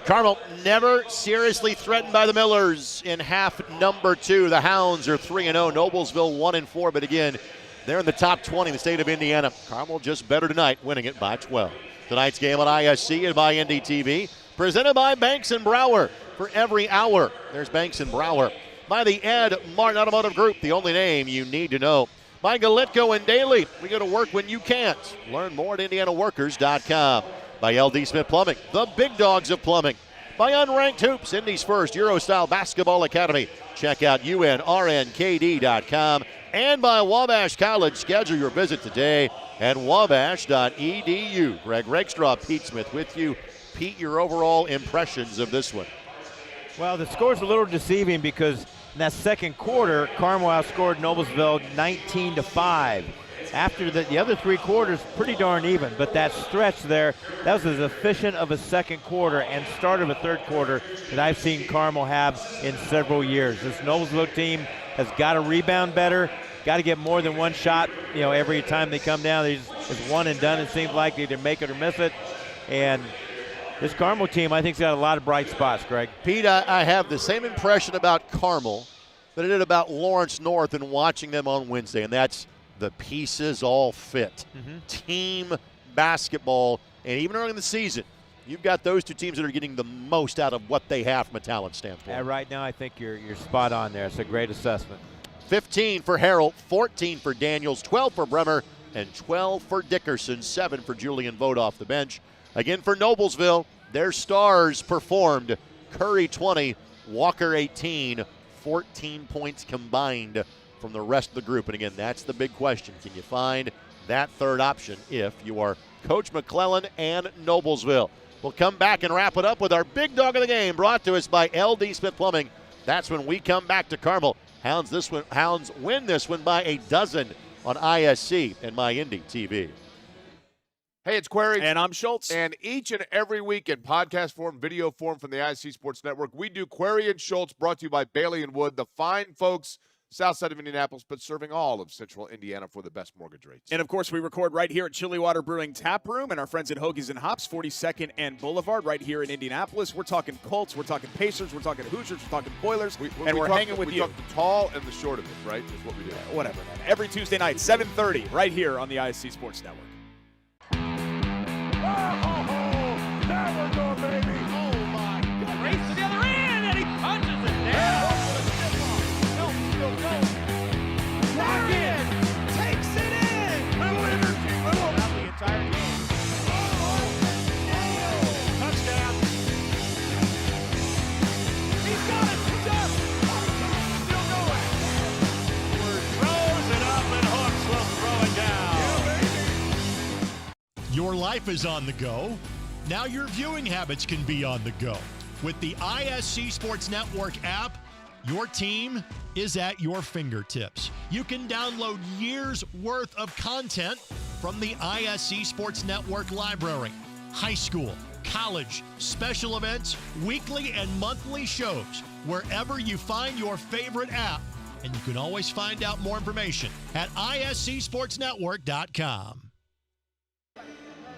Carmel never seriously threatened by the Millers in half number 2. The Hounds are 3-0. Noblesville 1-4, but again, they're in the top 20 in the state of Indiana. Carmel just better tonight, winning it by 12. Tonight's game on ISC and by NDTV, presented by Banks & Brower. For every hour, there's Banks & Brower. By the Ed Martin Automotive Group, the only name you need to know. By Galitko and Daly, we go to work when you can't. Learn more at IndianaWorkers.com. By LD Smith Plumbing, the big dogs of plumbing. By Unranked Hoops, Indy's first Euro-style basketball academy. Check out UNRNKD.com. And by Wabash College, schedule your visit today at wabash.edu. Greg Rakestraw, Pete Smith with you. Pete, your overall impressions of this one? Well, the score's a little deceiving because in that second quarter, Carmel outscored Noblesville 19-5. After the other 3 quarters, pretty darn even, but that stretch there, that was as efficient of a second quarter and start of a third quarter that I've seen Carmel have in several years. This Noblesville team has got to rebound better, got to get more than one shot, every time they come down. It's one and done, it seems like. They either make it or miss it. And this Carmel team, I think, has got a lot of bright spots, Greg. Pete, I have the same impression about Carmel that I did about Lawrence North and watching them on Wednesday, and that's the pieces all fit. Team basketball, and even early in the season, you've got those two teams that are getting the most out of what they have from a talent standpoint. Yeah, right now I think you're spot on there. It's a great assessment. 15 for Harrell, 14 for Daniels, 12 for Bremer, and 12 for Dickerson, 7 for Julian Vogt off the bench. Again for Noblesville, their stars performed. Curry 20, Walker 18, 14 points combined from the rest of the group. And again, that's the big question. Can you find that third option if you are Coach McClellan and Noblesville? We'll come back and wrap it up with our big dog of the game, brought to us by LD Smith Plumbing. That's when we come back to Carmel. Hounds win this one by 12 on ISC and My Indy TV. Hey, it's Query. And I'm Schultz. And each and every week in podcast form, video form from the ISC Sports Network, we do Query and Schultz, brought to you by Bailey & Wood, the fine folks south side of Indianapolis, but serving all of central Indiana for the best mortgage rates. And, of course, we record right here at Chilly Water Brewing Tap Room and our friends at Hoagies and Hops, 42nd and Boulevard, right here in Indianapolis. We're talking Colts, we're talking Pacers, we're talking Hoosiers, we're talking Boilers, and we're hanging with you. We talk the tall and the short of it, right, is what we do. Whatever, man. Every Tuesday night, 7:30, right here on the ISC Sports Network. Never go, baby. Oh, my God. Race to the other end, and he punches it down. Walk in, takes it in. Little energy, little. Not the entire game. life is on the go, now your viewing habits can be on the go. With the ISC Sports Network app, your team is at your fingertips. You can download years' worth of content from the ISC Sports Network library. High school, college, special events, weekly and monthly shows, wherever you find your favorite app. And you can always find out more information at iscsportsnetwork.com.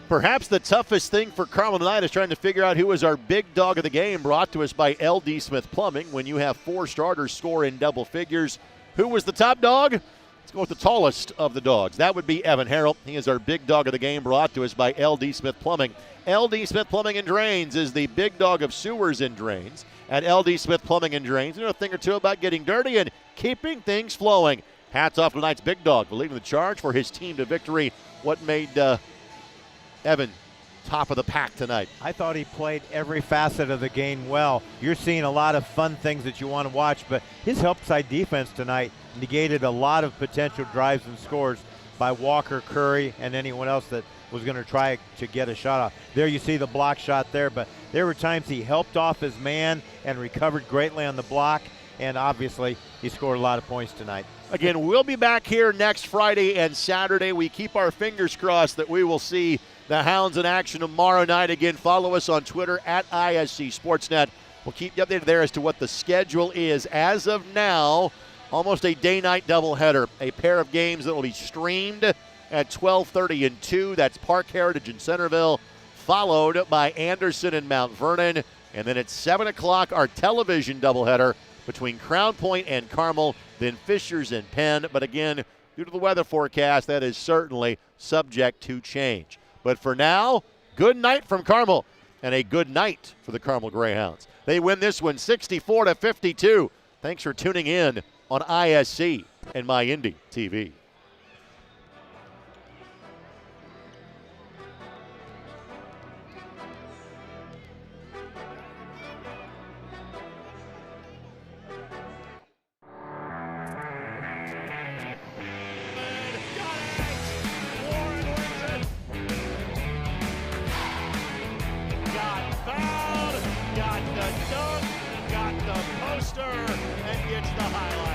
Perhaps the toughest thing for Carmel tonight is trying to figure out who is our big dog of the game, brought to us by LD Smith Plumbing. When you have 4 starters score in double figures, who was the top dog? Let's go with the tallest of the dogs. That would be Evan Harrell. He is our big dog of the game, brought to us by LD Smith Plumbing. LD Smith Plumbing and Drains is the big dog of sewers and drains. At LD Smith Plumbing and Drains, you know a thing or two about getting dirty and keeping things flowing. Hats off to tonight's big dog for leading the charge for his team to victory. What made Evan top of the pack tonight? I thought he played every facet of the game well. You're seeing a lot of fun things that you want to watch, but his help side defense tonight negated a lot of potential drives and scores by Walker, Curry, and anyone else that was going to try to get a shot off. There you see the block shot there, but there were times he helped off his man and recovered greatly on the block, and obviously he scored a lot of points tonight. Again, we'll be back here next Friday and Saturday. We keep our fingers crossed that we will see the Hounds in action tomorrow night. Again, follow us on Twitter at ISC Sportsnet. We'll keep you updated there as to what the schedule is. As of now, almost a day-night doubleheader. A pair of games that will be streamed at 12:30 and 2. That's Park Heritage in Centerville, followed by Anderson and Mount Vernon. And then at 7 o'clock, our television doubleheader between Crown Point and Carmel, then Fishers and Penn. But again, due to the weather forecast, that is certainly subject to change. But for now, good night from Carmel and a good night for the Carmel Greyhounds. They win this one 64-52. Thanks for tuning in on ISC and MyIndy TV. Got the dunk, got the poster, and gets the highlight.